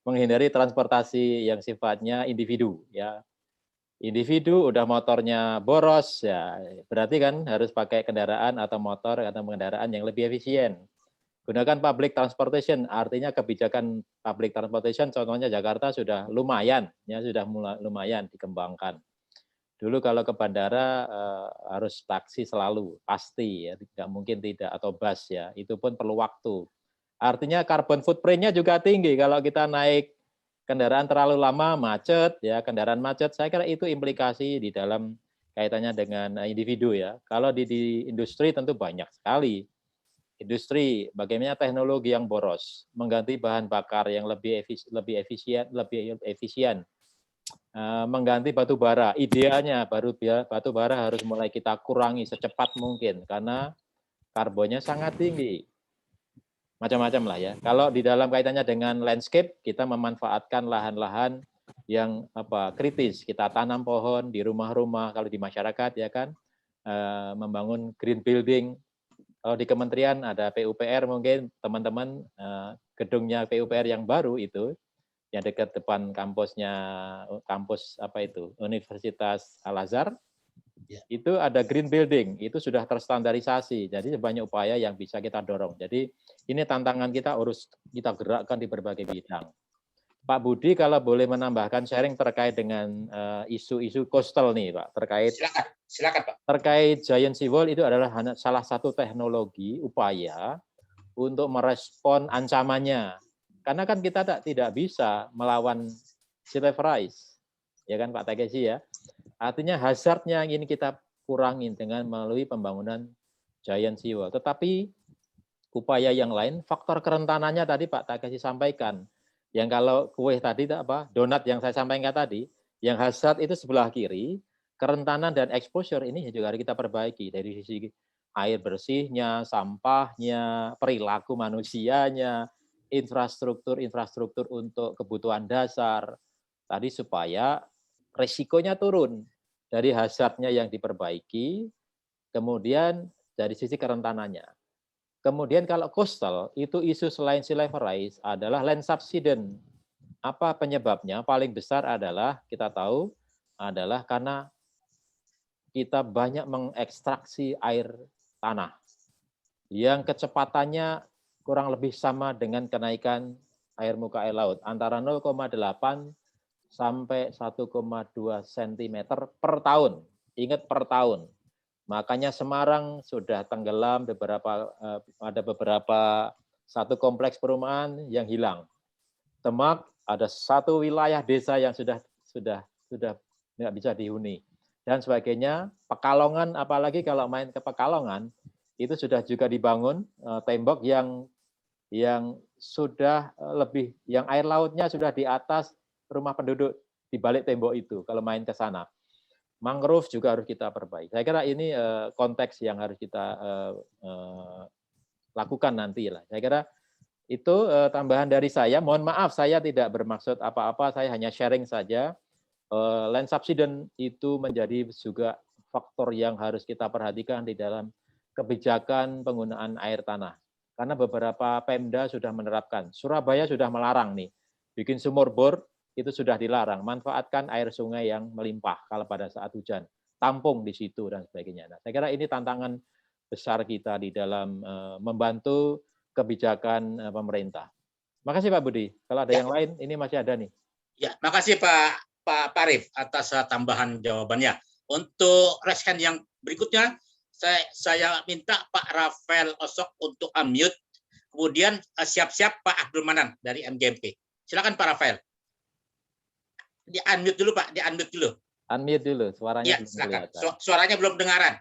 Speaker 2: Menghindari transportasi yang sifatnya individu ya. Individu udah motornya boros ya, berarti kan harus pakai kendaraan atau motor atau kendaraan yang lebih efisien. Gunakan public transportation, artinya kebijakan public transportation contohnya Jakarta sudah lumayan ya, sudah lumayan dikembangkan. Dulu kalau ke bandara harus taksi selalu, pasti ya, tidak mungkin tidak, atau bus ya, itu pun perlu waktu. Artinya carbon footprint-nya juga tinggi kalau kita naik kendaraan terlalu lama, macet, ya kendaraan macet, saya kira itu implikasi di dalam kaitannya dengan individu ya. Kalau di industri tentu banyak sekali. Industri, bagaimana teknologi yang boros, mengganti bahan bakar yang lebih efisien, mengganti batu bara. Idealnya batu bara harus mulai kita kurangi secepat mungkin karena karbonnya sangat tinggi. Macam-macam lah ya. Kalau di dalam kaitannya dengan landscape, kita memanfaatkan lahan-lahan yang kritis. Kita tanam pohon di rumah-rumah, kalau di masyarakat ya kan, membangun green building. Kalau di kementerian ada PUPR mungkin teman-teman gedungnya PUPR yang baru itu, yang dekat depan kampusnya, kampus apa itu, Universitas Al-Azhar, itu ada green building, itu sudah terstandarisasi. Jadi banyak upaya yang bisa kita dorong. Jadi ini tantangan kita harus kita gerakkan di berbagai bidang. Pak Budi kalau boleh menambahkan sharing terkait dengan isu-isu coastal nih Pak, terkait
Speaker 1: silakan Pak.
Speaker 2: Terkait giant sea wall itu adalah salah satu teknologi upaya untuk merespon ancamannya. Karena kan kita tidak bisa melawan sea level rise, ya kan Pak Takeshi ya. Artinya hazardnya yang ini kita kurangin dengan melalui pembangunan giant sea wall. Tetapi upaya yang lain, faktor kerentanannya tadi Pak Takeshi sampaikan. Yang kalau kue tadi donat yang saya sampaikan tadi, yang hazard itu sebelah kiri, kerentanan dan exposure ini juga harus kita perbaiki dari sisi air bersihnya, sampahnya, perilaku manusianya, infrastruktur untuk kebutuhan dasar tadi supaya resikonya turun dari hazardnya yang diperbaiki, kemudian dari sisi kerentanannya. Kemudian kalau coastal itu isu selain sea level rise adalah land subsidence. Apa penyebabnya? Paling besar adalah kita tahu adalah karena kita banyak mengekstraksi air tanah yang kecepatannya kurang lebih sama dengan kenaikan air muka air laut antara 0,8 sampai 1,2 cm per tahun. Ingat per tahun. Makanya Semarang sudah tenggelam, ada beberapa satu kompleks perumahan yang hilang. Demak ada satu wilayah desa yang sudah nggak bisa dihuni dan sebagainya. Pekalongan, apalagi kalau main ke Pekalongan, itu sudah juga dibangun tembok yang sudah lebih, yang air lautnya sudah di atas rumah penduduk di balik tembok itu kalau main ke sana. Mangrove juga harus kita perbaiki. Saya kira ini konteks yang harus kita lakukan nanti lah. Saya kira itu tambahan dari saya. Mohon maaf saya tidak bermaksud apa-apa, saya hanya sharing saja. Land subsidence itu menjadi juga faktor yang harus kita perhatikan di dalam kebijakan penggunaan air tanah. Karena beberapa Pemda sudah menerapkan. Surabaya sudah melarang nih, bikin sumur bor itu sudah dilarang. Manfaatkan air sungai yang melimpah kalau pada saat hujan, tampung di situ dan sebagainya. Nah, saya kira ini tantangan besar kita di dalam membantu kebijakan pemerintah. Makasih Pak Budi. Kalau ada yang lain, ini masih ada nih.
Speaker 1: Ya, makasih Pak Arif atas tambahan jawabannya. Untuk reskan yang berikutnya, saya minta Pak Rafael Osok untuk unmute. Kemudian siap-siap Pak Abdul Manan dari MGMP. Silakan Pak Rafael. Di unmute dulu Pak, di unmute dulu.
Speaker 2: Unmute dulu, suaranya
Speaker 1: ya,
Speaker 2: belum kelihatan.
Speaker 1: Suaranya belum dengaran.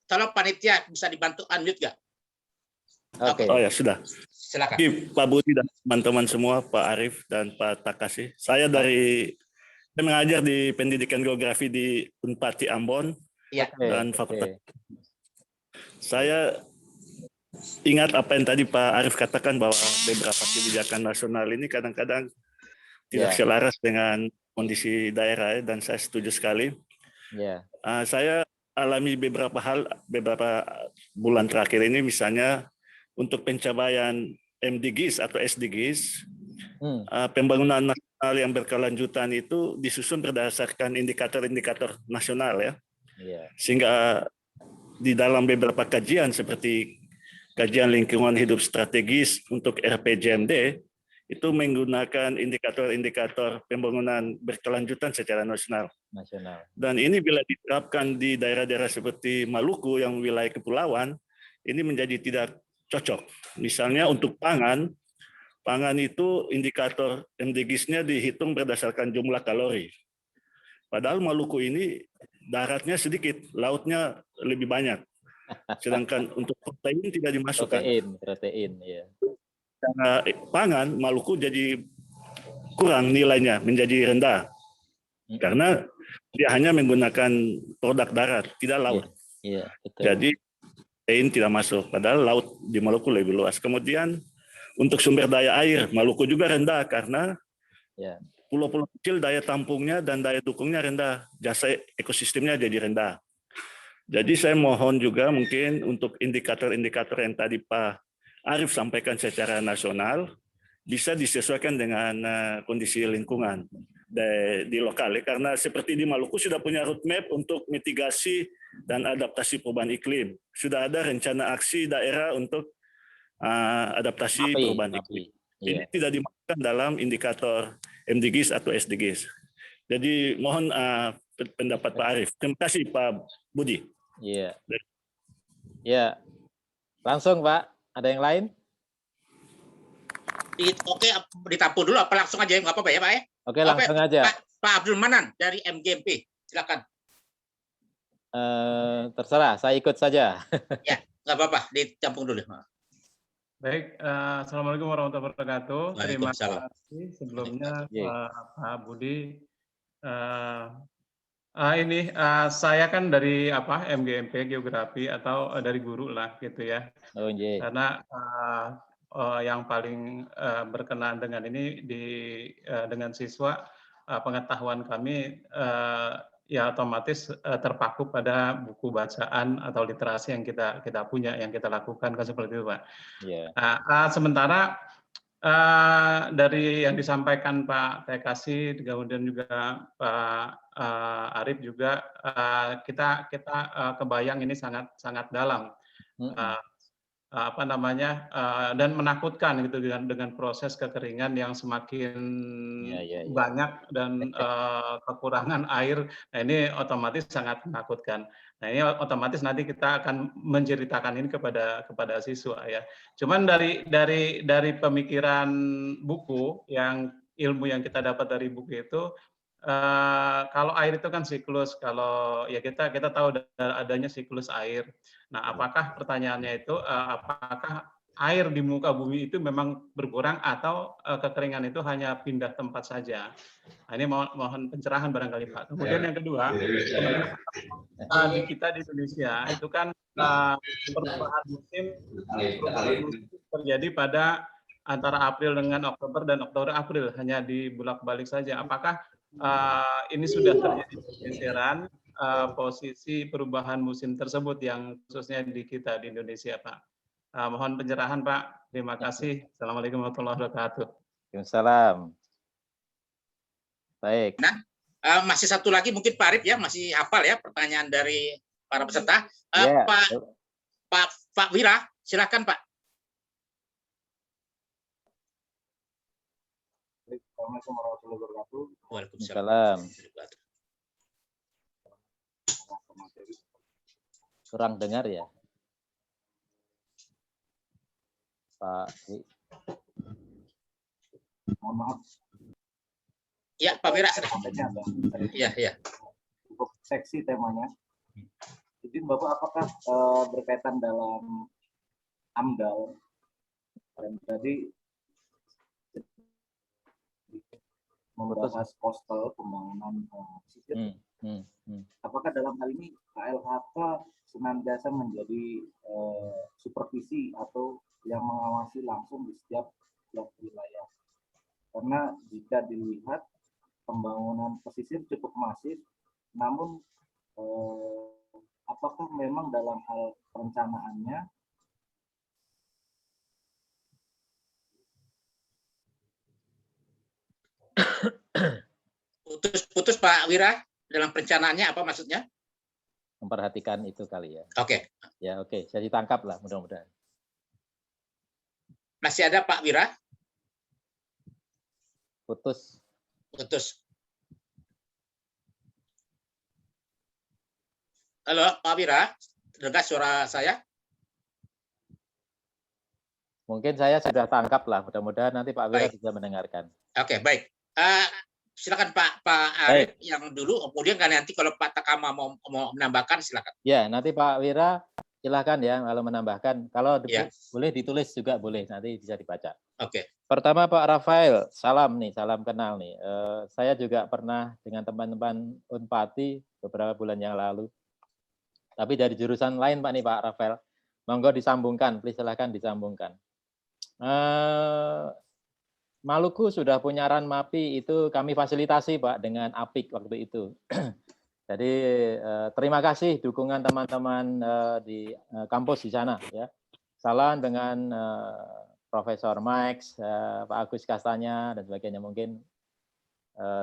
Speaker 1: Tolong panitia bisa dibantu unmute nggak?
Speaker 2: Oke.
Speaker 5: Oh ya sudah.
Speaker 1: Silakan.
Speaker 5: Pak Budi dan teman-teman semua, Pak Arif dan Pak Takeshi. Saya mengajar di pendidikan geografi di Unpad Ambon dan Fakultas. Saya ingat apa yang tadi Pak Arif katakan bahwa beberapa kebijakan nasional ini kadang-kadang tidak selaras dengan kondisi daerah, dan saya setuju sekali. Saya alami beberapa hal beberapa bulan terakhir ini, misalnya untuk pencapaian MDGs atau SDGs, pembangunan nasional yang berkelanjutan itu disusun berdasarkan indikator-indikator nasional ya. Sehingga di dalam beberapa kajian seperti kajian lingkungan hidup strategis untuk RPJMD itu menggunakan indikator-indikator pembangunan berkelanjutan secara nasional. Dan ini bila diterapkan di daerah-daerah seperti Maluku yang wilayah kepulauan, ini menjadi tidak cocok. Misalnya untuk pangan itu indikator MDGs-nya dihitung berdasarkan jumlah kalori. Padahal Maluku ini daratnya sedikit, lautnya lebih banyak. Sedangkan untuk protein tidak dimasukkan.
Speaker 2: Protein, ya.
Speaker 5: Karena pangan Maluku jadi kurang nilainya, menjadi rendah. Karena dia hanya menggunakan produk darat, tidak laut.
Speaker 2: Betul.
Speaker 5: Jadi protein tidak masuk, padahal laut di Maluku lebih luas. Kemudian untuk sumber daya air, Maluku juga rendah karena pulau-pulau kecil daya tampungnya dan daya dukungnya rendah, jasa ekosistemnya jadi rendah. Jadi saya mohon juga mungkin untuk indikator-indikator yang tadi Pak Arif sampaikan secara nasional, bisa disesuaikan dengan kondisi lingkungan di lokal. Karena seperti di Maluku sudah punya roadmap untuk mitigasi dan adaptasi perubahan iklim. Sudah ada rencana aksi daerah untuk adaptasi perubahan iklim. Ini tidak dimasukkan dalam indikator MDGs atau SDGs. Jadi mohon pendapat Pak Arief. Terima kasih Pak Budi.
Speaker 2: Iya. Ya, langsung Pak. Ada yang lain?
Speaker 1: Oke, ditampung dulu apa langsung aja, nggak apa-apa ya Pak ya?
Speaker 2: Oke, langsung aja.
Speaker 1: Pak Abdul Manan dari MGMP, silakan.
Speaker 2: Terserah, saya ikut saja.
Speaker 1: Ya, nggak apa-apa, ditampung dulu.
Speaker 6: Baik, Assalamualaikum warahmatullahi wabarakatuh. Terima kasih sebelumnya Pak Budi. Saya kan dari MGMP Geografi atau dari guru lah gitu ya.
Speaker 2: Oh, yeah.
Speaker 6: Karena yang paling berkenaan dengan ini dengan siswa, pengetahuan kami ya otomatis terpaku pada buku bacaan atau literasi yang kita punya, yang kita lakukan kan seperti itu Pak.
Speaker 2: Yeah.
Speaker 6: Sementara dari yang disampaikan Pak Tekasi, kemudian juga Pak Arief juga kita kebayang ini sangat dalam. Dan menakutkan gitu dengan proses kekeringan yang semakin banyak dan kekurangan air. Nah, ini otomatis sangat menakutkan. Nah, ini otomatis nanti kita akan menceritakan ini kepada siswa ya. Cuman dari pemikiran buku, yang ilmu yang kita dapat dari buku itu, kalau air itu kan siklus, kalau ya kita tahu adanya siklus air. Nah, apakah pertanyaannya itu apakah air di muka bumi itu memang berkurang atau kekeringan itu hanya pindah tempat saja? Nah, ini mohon pencerahan barangkali Pak. Kemudian yang kedua, di kita di Indonesia itu kan perubahan musim terjadi pada antara April dengan Oktober dan Oktober-April, hanya dibulak-balik saja. Apakah ini sudah terjadi pergeseran posisi perubahan musim tersebut yang khususnya di kita di Indonesia, Pak? Mohon pencerahan, Pak. Terima kasih. Assalamualaikum warahmatullahi wabarakatuh.
Speaker 2: Waalaikumsalam. Baik.
Speaker 1: Nah, masih satu lagi mungkin Pak Arief ya, masih hafal ya pertanyaan dari para peserta. Pak Wira, silakan Pak.
Speaker 7: Assalamualaikum warahmatullahi wabarakatuh.
Speaker 1: Waalaikumsalam.
Speaker 2: Kurang dengar ya, Pak.
Speaker 7: Mohon maaf.
Speaker 1: Ya, Pak Wira. Ya.
Speaker 7: Untuk seksi temanya. Jadi Bapak apakah berkaitan dalam AMDAL dan tadi membahas coastal pembangunan pesisir. Apakah dalam hal ini KLHK senantiasa menjadi supervisi atau yang mengawasi langsung di setiap wilayah? Karena jika dilihat pembangunan pesisir cukup masif, namun apakah memang dalam hal perencanaannya
Speaker 1: putus Pak Wira, dalam perencanaannya apa maksudnya?
Speaker 2: Memperhatikan itu kali ya.
Speaker 1: Oke.
Speaker 2: Ya, oke. Saya ditangkap lah mudah-mudahan.
Speaker 1: Masih ada Pak Wira?
Speaker 2: Putus.
Speaker 1: Halo Pak Wira, dengar suara saya?
Speaker 2: Mungkin saya sudah tangkap lah. Mudah-mudahan nanti Pak Wira bisa mendengarkan.
Speaker 1: Oke, baik. Silakan Pak Arief yang dulu, kemudian kan nanti kalau Pak Takama mau menambahkan silakan.
Speaker 2: Ya, nanti Pak Wira silakan ya kalau menambahkan. Kalau boleh ditulis juga boleh, nanti bisa dibaca.
Speaker 1: Oke.
Speaker 2: Pertama Pak Rafael, salam kenal nih. Saya juga pernah dengan teman-teman Unpati beberapa bulan yang lalu. Tapi dari jurusan lain Pak nih Pak Rafael. Monggo disambungkan, please silakan disambungkan. Maluku sudah punya Ranmapi, itu kami fasilitasi Pak dengan APIK waktu itu. Jadi terima kasih dukungan teman-teman di kampus di sana ya. Salam dengan Profesor Max, Pak Agus Kastanya, dan sebagainya, mungkin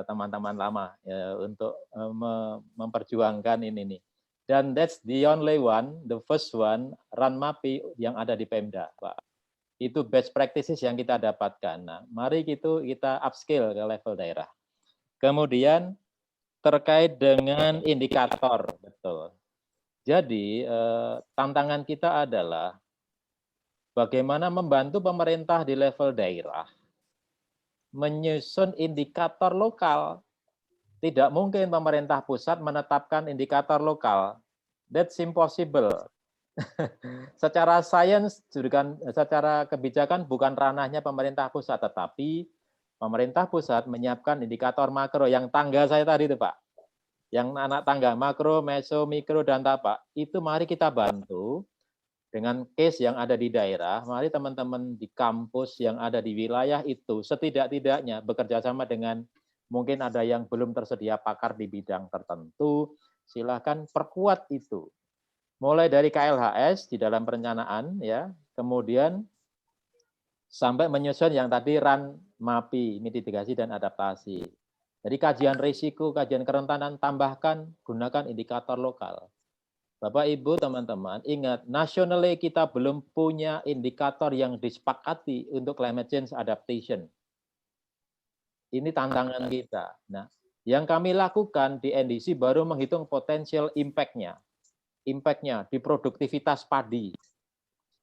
Speaker 2: teman-teman lama untuk memperjuangkan ini nih. Dan that's the only one, the first one, RunMapi yang ada di Pemda, Pak. Itu best practices yang kita dapatkan. Nah, mari kita upscale ke level daerah. Kemudian terkait dengan indikator, betul. Jadi tantangan kita adalah bagaimana membantu pemerintah di level daerah menyusun indikator lokal. Tidak mungkin pemerintah pusat menetapkan indikator lokal. That's impossible. Secara sains, secara kebijakan bukan ranahnya pemerintah pusat, tetapi pemerintah pusat menyiapkan indikator makro yang tangga saya tadi itu, Pak. Yang anak tangga makro, meso, mikro, dan tapak. Itu mari kita bantu dengan case yang ada di daerah, mari teman-teman di kampus yang ada di wilayah itu setidak-tidaknya bekerja sama dengan mungkin ada yang belum tersedia pakar di bidang tertentu, silakan perkuat itu. Mulai dari KLHS di dalam perencanaan, ya, kemudian sampai menyusun yang tadi RunMapi, mitigasi dan adaptasi. Jadi kajian risiko, kajian kerentanan, tambahkan, gunakan indikator lokal. Bapak, Ibu, teman-teman, ingat, nasionally kita belum punya indikator yang disepakati untuk climate change adaptation. Ini tantangan kita. Nah, yang kami lakukan di NDC baru menghitung potensial impact-nya. Impact-nya di produktivitas padi,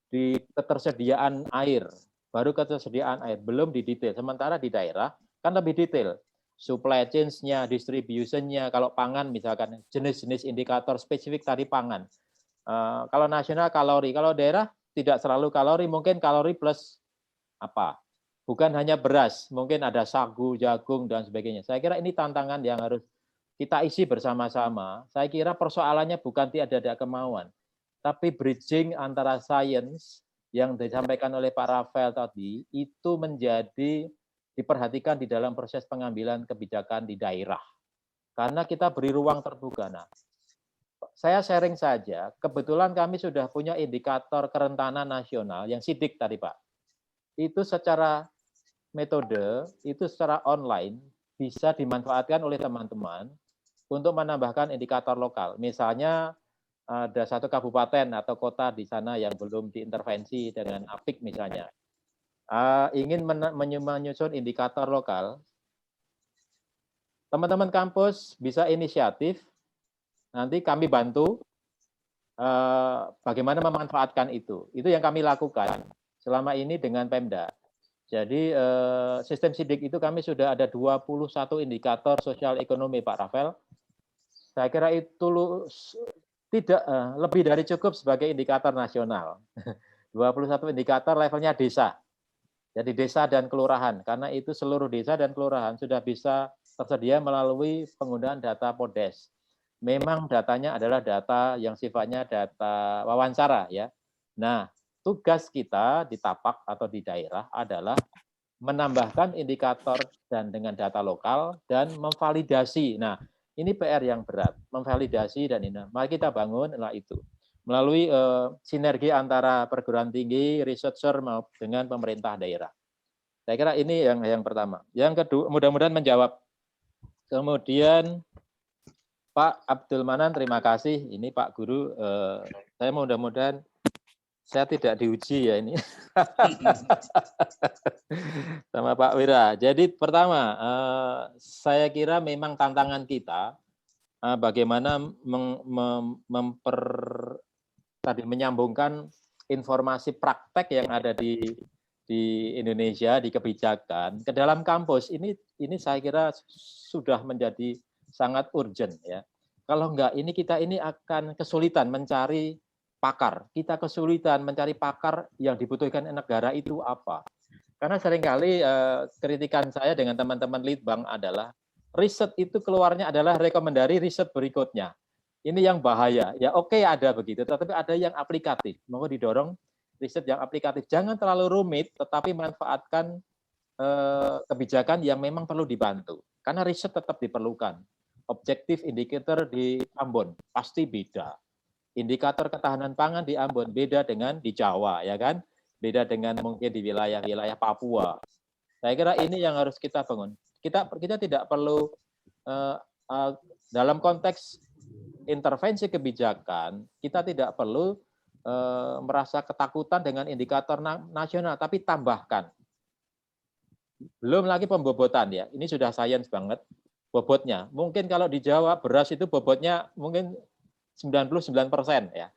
Speaker 2: di ketersediaan air, baru ketersediaan air, belum di detail. Sementara di daerah kan lebih detail. Supply chain-nya, distribution-nya, kalau pangan misalkan jenis-jenis indikator spesifik tadi pangan. Kalau nasional kalori, kalau daerah tidak selalu kalori, mungkin kalori plus apa? Bukan hanya beras, mungkin ada sagu, jagung, dan sebagainya. Saya kira ini tantangan yang harus kita isi bersama-sama. Saya kira persoalannya bukan tidak ada kemauan, tapi bridging antara sains yang disampaikan oleh Pak Rafael tadi, itu menjadi diperhatikan di dalam proses pengambilan kebijakan di daerah. Karena kita beri ruang terbuka. Nah, saya sharing saja, kebetulan kami sudah punya indikator kerentanan nasional yang SIDIK tadi, Pak. Itu secara metode, itu secara online bisa dimanfaatkan oleh teman-teman untuk menambahkan indikator lokal. Misalnya ada satu kabupaten atau kota di sana yang belum diintervensi dengan APIK misalnya. Ingin menyusun indikator lokal, teman-teman kampus bisa inisiatif, nanti kami bantu bagaimana memanfaatkan itu. Itu yang kami lakukan selama ini dengan Pemda. Jadi sistem SIDIK itu kami sudah ada 21 indikator sosial ekonomi, Pak Rafael. Saya kira itu tidak lebih dari cukup sebagai indikator nasional. 21 indikator levelnya desa. Jadi desa dan kelurahan, karena itu seluruh desa dan kelurahan sudah bisa tersedia melalui penggunaan data PODES. Memang datanya adalah data yang sifatnya data wawancara, ya. Nah, tugas kita di tapak atau di daerah adalah menambahkan indikator dan dengan data lokal dan memvalidasi. Nah, ini PR yang berat, memvalidasi dan ini. Mari kita bangun itu melalui sinergi antara perguruan tinggi, researcher dengan pemerintah daerah. Saya kira ini yang pertama. Yang kedua, mudah-mudahan menjawab. Kemudian Pak Abdul Manan, terima kasih. Ini Pak Guru, saya mudah-mudahan saya tidak diuji ya ini. Sama Pak Wira. Jadi pertama, saya kira memang tantangan kita bagaimana menyambungkan informasi praktek yang ada di Indonesia, di kebijakan ke dalam kampus. Ini saya kira sudah menjadi sangat urgent, ya. Kalau enggak, kita akan kesulitan mencari pakar. Kita kesulitan mencari pakar yang dibutuhkan negara itu apa. Karena seringkali kritikan saya dengan teman-teman Litbang adalah riset itu keluarnya adalah rekomendasi riset berikutnya. Ini yang bahaya. Ya oke, ada begitu, tetapi ada yang aplikatif. Mau didorong riset yang aplikatif. Jangan terlalu rumit, tetapi manfaatkan kebijakan yang memang perlu dibantu. Karena riset tetap diperlukan. Objektif indikator di Ambon pasti beda. Indikator ketahanan pangan di Ambon beda dengan di Jawa, ya kan? beda dengan mungkin di wilayah-wilayah Papua. Saya kira ini yang harus kita bangun. Kita tidak perlu dalam konteks intervensi kebijakan, kita tidak perlu merasa ketakutan dengan indikator nasional, tapi tambahkan. Belum lagi pembobotan ya, ini sudah sains banget bobotnya. Mungkin kalau di Jawa beras itu bobotnya mungkin 99% ya.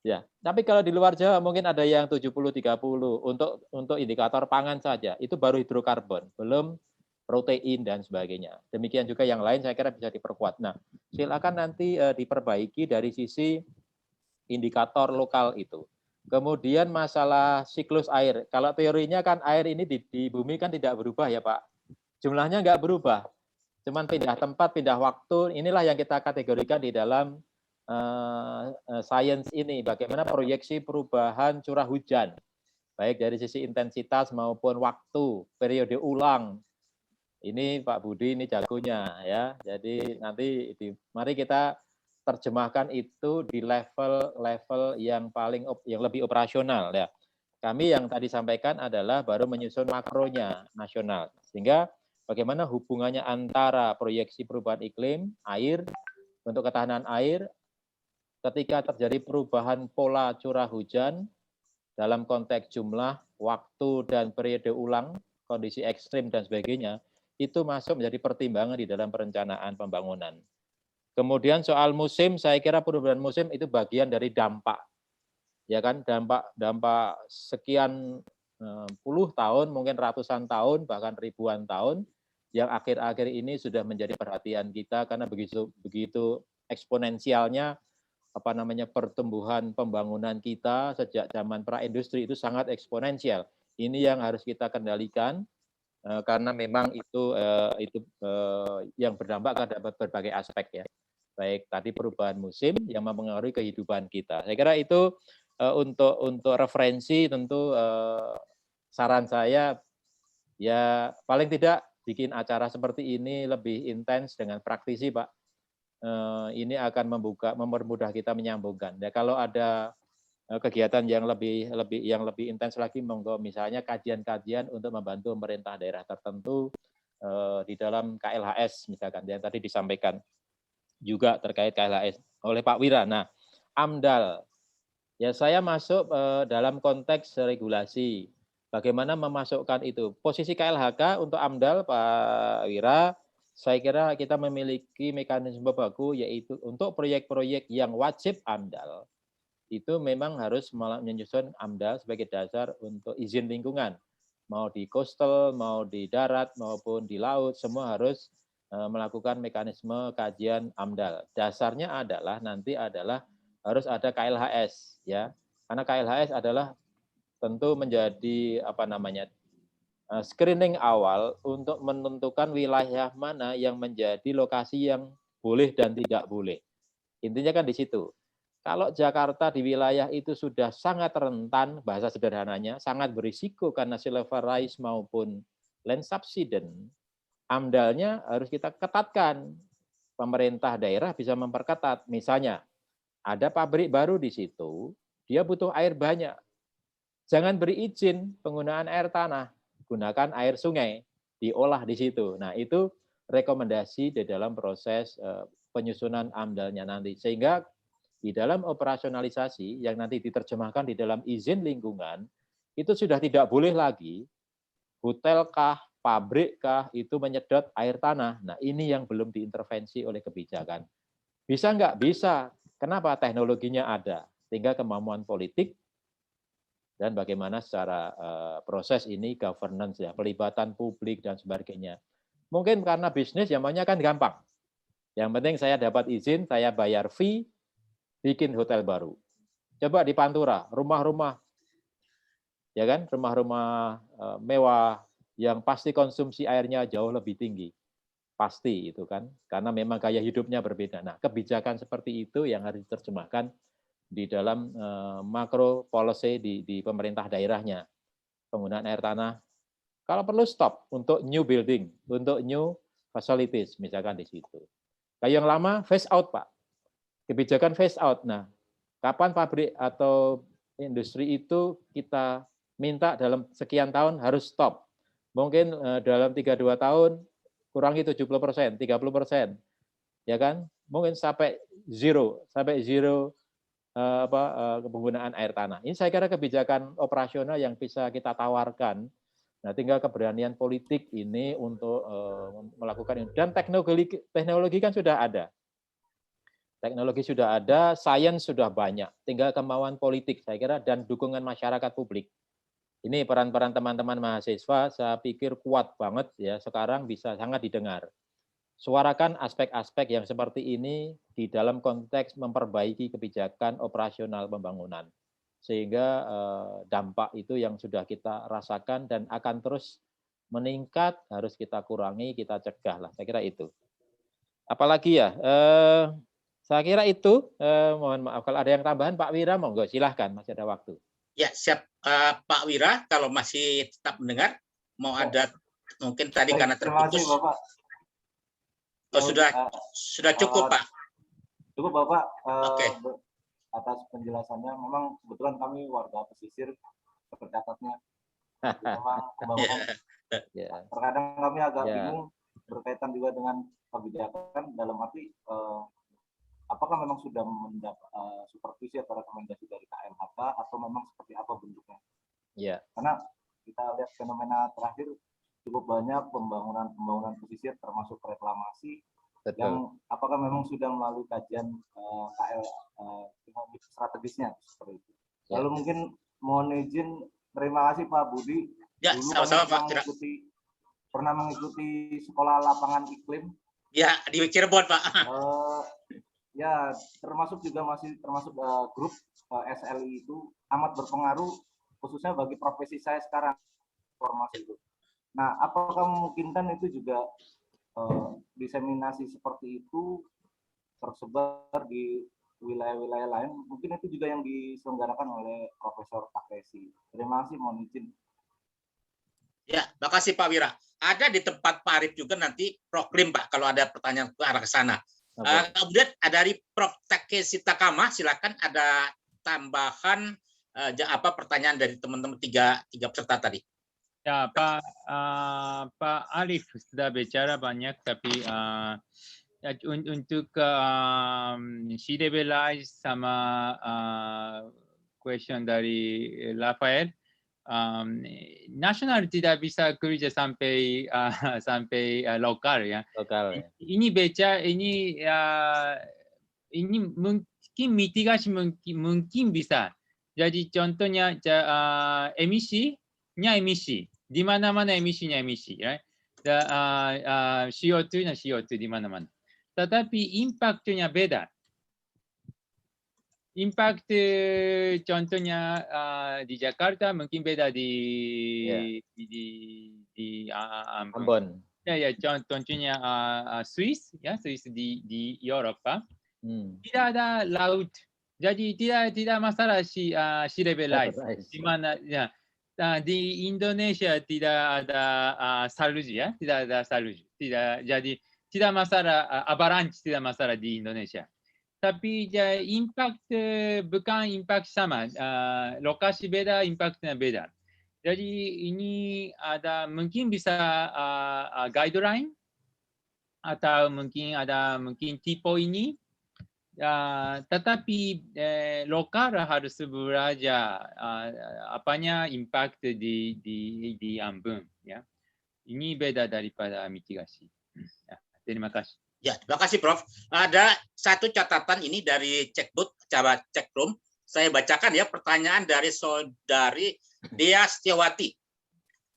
Speaker 2: Ya, tapi kalau di luar Jawa mungkin ada yang 70-30 untuk indikator pangan saja. Itu baru hidrokarbon, belum protein dan sebagainya. Demikian juga yang lain saya kira bisa diperkuat. Nah, silakan nanti diperbaiki dari sisi indikator lokal itu. Kemudian masalah siklus air. Kalau teorinya kan air ini di bumi kan tidak berubah ya Pak. Jumlahnya nggak berubah. Cuman pindah tempat, pindah waktu. Inilah yang kita kategorikan di dalam sains ini, bagaimana proyeksi perubahan curah hujan, baik dari sisi intensitas maupun waktu, periode ulang. Ini Pak Budi ini jagonya ya. Jadi nanti mari kita terjemahkan itu di level yang lebih operasional ya. Kami yang tadi sampaikan adalah baru menyusun makronya nasional. Sehingga bagaimana hubungannya antara proyeksi perubahan iklim, air, untuk ketahanan air, ketika terjadi perubahan pola curah hujan dalam konteks jumlah, waktu, dan periode ulang, kondisi ekstrim, dan sebagainya, itu masuk menjadi pertimbangan di dalam perencanaan pembangunan. Kemudian soal musim, saya kira perubahan musim itu bagian dari dampak. Ya kan, dampak sekian puluh tahun, mungkin ratusan tahun, bahkan ribuan tahun, yang akhir-akhir ini sudah menjadi perhatian kita karena begitu eksponensialnya pertumbuhan pembangunan kita sejak zaman praindustri itu sangat eksponensial. Ini yang harus kita kendalikan karena memang itu yang berdampak pada berbagai aspek ya. Baik tadi perubahan musim yang mempengaruhi kehidupan kita. Saya kira itu untuk referensi tentu saran saya ya paling tidak bikin acara seperti ini lebih intens dengan praktisi Pak. Ini akan mempermudah kita menyambungkan. Ya, kalau ada kegiatan yang lebih intens lagi, monggo misalnya kajian-kajian untuk membantu pemerintah daerah tertentu di dalam KLHS misalkan yang tadi disampaikan juga terkait KLHS oleh Pak Wira. Nah, AMDAL, ya saya masuk dalam konteks regulasi. Bagaimana memasukkan itu? Posisi KLHK untuk AMDAL, Pak Wira, saya kira kita memiliki mekanisme baku yaitu untuk proyek-proyek yang wajib AMDAL itu memang harus menyusun AMDAL sebagai dasar untuk izin lingkungan. Mau di coastal, mau di darat, maupun di laut, semua harus melakukan mekanisme kajian AMDAL. Dasarnya nanti adalah harus ada KLHS ya. Karena KLHS adalah tentu menjadi screening awal untuk menentukan wilayah mana yang menjadi lokasi yang boleh dan tidak boleh. Intinya kan di situ. Kalau Jakarta di wilayah itu sudah sangat rentan, bahasa sederhananya, sangat berisiko karena sea level rise maupun land subsidence, AMDAL-nya harus kita ketatkan. Pemerintah daerah bisa memperketat. Misalnya, ada pabrik baru di situ, dia butuh air banyak. Jangan beri izin penggunaan air tanah. Gunakan air sungai, diolah di situ. Nah, itu rekomendasi di dalam proses penyusunan AMDAL-nya nanti. Sehingga di dalam operasionalisasi yang nanti diterjemahkan di dalam izin lingkungan, itu sudah tidak boleh lagi hotelkah, pabrikkah itu menyedot air tanah. Nah, ini yang belum diintervensi oleh kebijakan. Bisa nggak? Bisa. Kenapa? Teknologinya ada. Tinggal kemampuan politik, dan bagaimana secara proses ini governance ya, pelibatan publik dan sebagainya. Mungkin karena bisnis yang maunya kan gampang. Yang penting saya dapat izin, saya bayar fee, bikin hotel baru. Coba di Pantura, rumah-rumah ya kan, rumah-rumah mewah yang pasti konsumsi airnya jauh lebih tinggi. Pasti itu kan, karena memang gaya hidupnya berbeda. Nah, kebijakan seperti itu yang harus diterjemahkan di dalam makro policy di pemerintah daerahnya. Penggunaan air tanah, kalau perlu stop untuk new building, untuk new facilities, misalkan di situ. Kayak yang lama, phase out, Pak. Kebijakan phase out. Nah, kapan pabrik atau industri itu kita minta dalam sekian tahun harus stop. Mungkin dalam 32 tahun kurangi 70%, 30%. Ya kan? Mungkin sampai zero penggunaan air tanah. Ini saya kira kebijakan operasional yang bisa kita tawarkan. Nah, tinggal keberanian politik ini untuk melakukan ini. Dan teknologi kan sudah ada. Teknologi sudah ada, sains sudah banyak. Tinggal kemauan politik, saya kira, dan dukungan masyarakat publik. Ini peran-peran teman-teman mahasiswa, saya pikir kuat banget ya. Sekarang bisa sangat didengar. Suarakan aspek-aspek yang seperti ini di dalam konteks memperbaiki kebijakan operasional pembangunan. Sehingga dampak itu yang sudah kita rasakan dan akan terus meningkat, harus kita kurangi, kita cegah lah. Saya kira itu. Apalagi ya, saya kira itu. Mohon maaf kalau ada yang tambahan, Pak Wira, monggo silahkan, masih ada waktu.
Speaker 1: Ya siap, Pak Wira, kalau masih tetap mendengar, mau ada mungkin tadi karena terputus.
Speaker 7: Terima kasih, Bapak.
Speaker 1: Oh, sudah cukup, Pak.
Speaker 7: Cukup, Bapak.
Speaker 1: Oke.
Speaker 7: Atas penjelasannya, memang kebetulan kami warga pesisir, tercatatnya memang pembangunan. Terkadang kami agak bingung berkaitan juga dengan kebijakan dalam arti apakah memang sudah mendapat supervisi atau rekomendasi dari KLHK atau memang seperti apa bentuknya? Karena kita lihat fenomena terakhir cukup banyak pembangunan pesisir termasuk reklamasi.
Speaker 2: Betul.
Speaker 7: Yang apakah memang sudah melalui kajian strategisnya seperti itu. Lalu mungkin mohon izin, terima kasih Pak Budi.
Speaker 1: Ya, sama-sama Pak.
Speaker 7: Pernah mengikuti sekolah lapangan iklim.
Speaker 1: Ya, di Cirebon Pak.
Speaker 7: Ya, termasuk grup SLI itu amat berpengaruh khususnya bagi profesi saya sekarang, formasi itu. Nah, apakah memungkinkan itu juga diseminasi seperti itu tersebar di wilayah-wilayah lain? Mungkin itu juga yang diselenggarakan oleh Profesor Takeshi. Terima kasih, mohon izin.
Speaker 1: Ya, makasih Pak Wira. Ada di tempat Pak Arif juga nanti proklim Pak kalau ada pertanyaan ke arah ke sana. Kemudian ada dari Prof. Takeshi Takama, silakan ada tambahan pertanyaan dari teman-teman tiga peserta tadi.
Speaker 4: Ya, Pak Arif sudah bicara banyak, tapi untuk C-levelize sama question dari Rafael, nasional tidak bisa kerja sampai lokal ya. Ini mungkin mitigasi mungkin bisa. Jadi contohnya emisinya emisi, di mana-mana emisinya emisi, right? CO2-nya CO2 di mana-mana. Tetapi impaknya beda. Impact contohnya di Jakarta mungkin beda di
Speaker 2: Ambon.
Speaker 4: Ya, contohnya Swiss di Eropa. Tidak ada laut. Jadi tidak masalah sea level rise. Di mana ya di Indonesia tidak ada salju ya, tidak ada salju. Jadi tidak masalah avalanche, tidak masalah di Indonesia. Tapi impact bukan impact sama, lokasi beda, impactnya beda. Jadi ini ada mungkin bisa guideline atau mungkin tipe ini. Tetapi lokal harus belajar apanya impact di Ambon ya. Ini beda daripada mitigasi. Ya, terima kasih.
Speaker 1: Ya, terima kasih Prof. Ada satu catatan ini dari Cekbut, Cekroom. Saya bacakan ya pertanyaan dari saudari Dea Setiawati.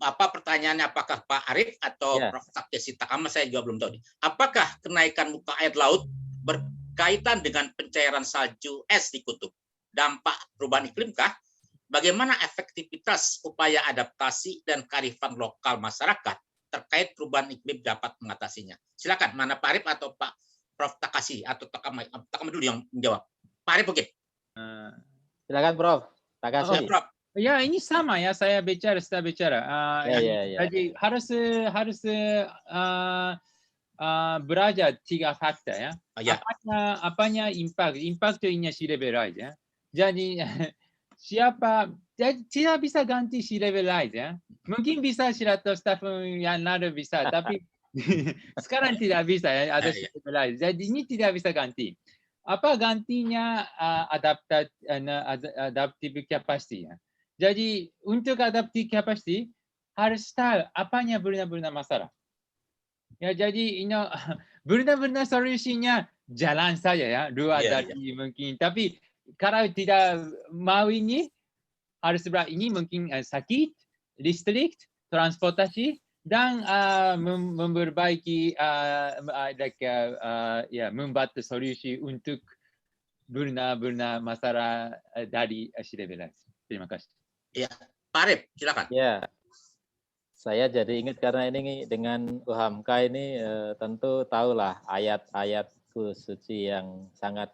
Speaker 1: Apa pertanyaannya, apakah Pak Arif atau Prof. Takeshi Takama, saya juga belum tahu. Apakah kenaikan muka air laut berkaitan dengan pencairan salju es di kutub? Dampak perubahan iklimkah? Bagaimana efektivitas upaya adaptasi dan kearifan lokal masyarakat terkait perubahan iklim dapat mengatasinya? Silakan, mana Pak Arif atau Pak Prof. Takeshi atau Takama dulu yang menjawab. Pak Arif mungkin.
Speaker 2: Silakan Prof. Takeshi.
Speaker 1: Prof.
Speaker 4: Ya, ini sama ya, saya sudah bicara. Jadi harus belajar 3 faktor ya. Apanya impact? Impact itu sea level rise ya. Jadi siapa tidak bisa ganti si levelize ya. Mungkin bisa sila atau staff yang lalu bisa, tapi sekarang tidak bisa ya, ada si levelize. Jadi ini tidak bisa ganti. Apa gantinya adaptive capacity ya. Jadi untuk adaptive capacity harus tahu apanya benar-benar masalah. Ya jadi ini benar-benar solusinya jalan saja ya, dua tadi mungkin. Tapi kalau tidak mau ini harus berat ini mungkin sakit, listrik, transportasi dan memperbaiki membuat solusi untuk benar-benar masalah dari level. Terima kasih.
Speaker 1: Ya, Pak Arif, silakan.
Speaker 2: Ya, saya jadi ingat karena ini dengan UHAMK ini tentu tahulah ayat-ayat suci yang sangat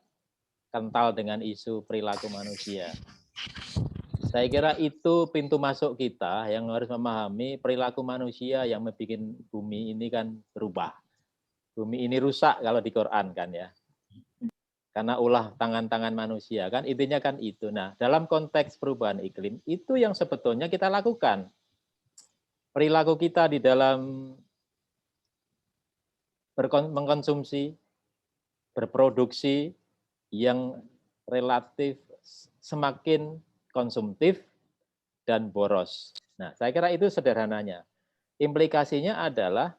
Speaker 2: kental dengan isu perilaku manusia. Saya kira itu pintu masuk kita yang harus memahami perilaku manusia yang membuat bumi ini kan berubah. Bumi ini rusak kalau di Quran kan ya. Karena ulah tangan-tangan manusia kan intinya kan itu. Nah, dalam konteks perubahan iklim itu yang sebetulnya kita lakukan. Perilaku kita di dalam mengkonsumsi, berproduksi yang relatif semakin konsumtif dan boros. Nah, saya kira itu sederhananya. Implikasinya adalah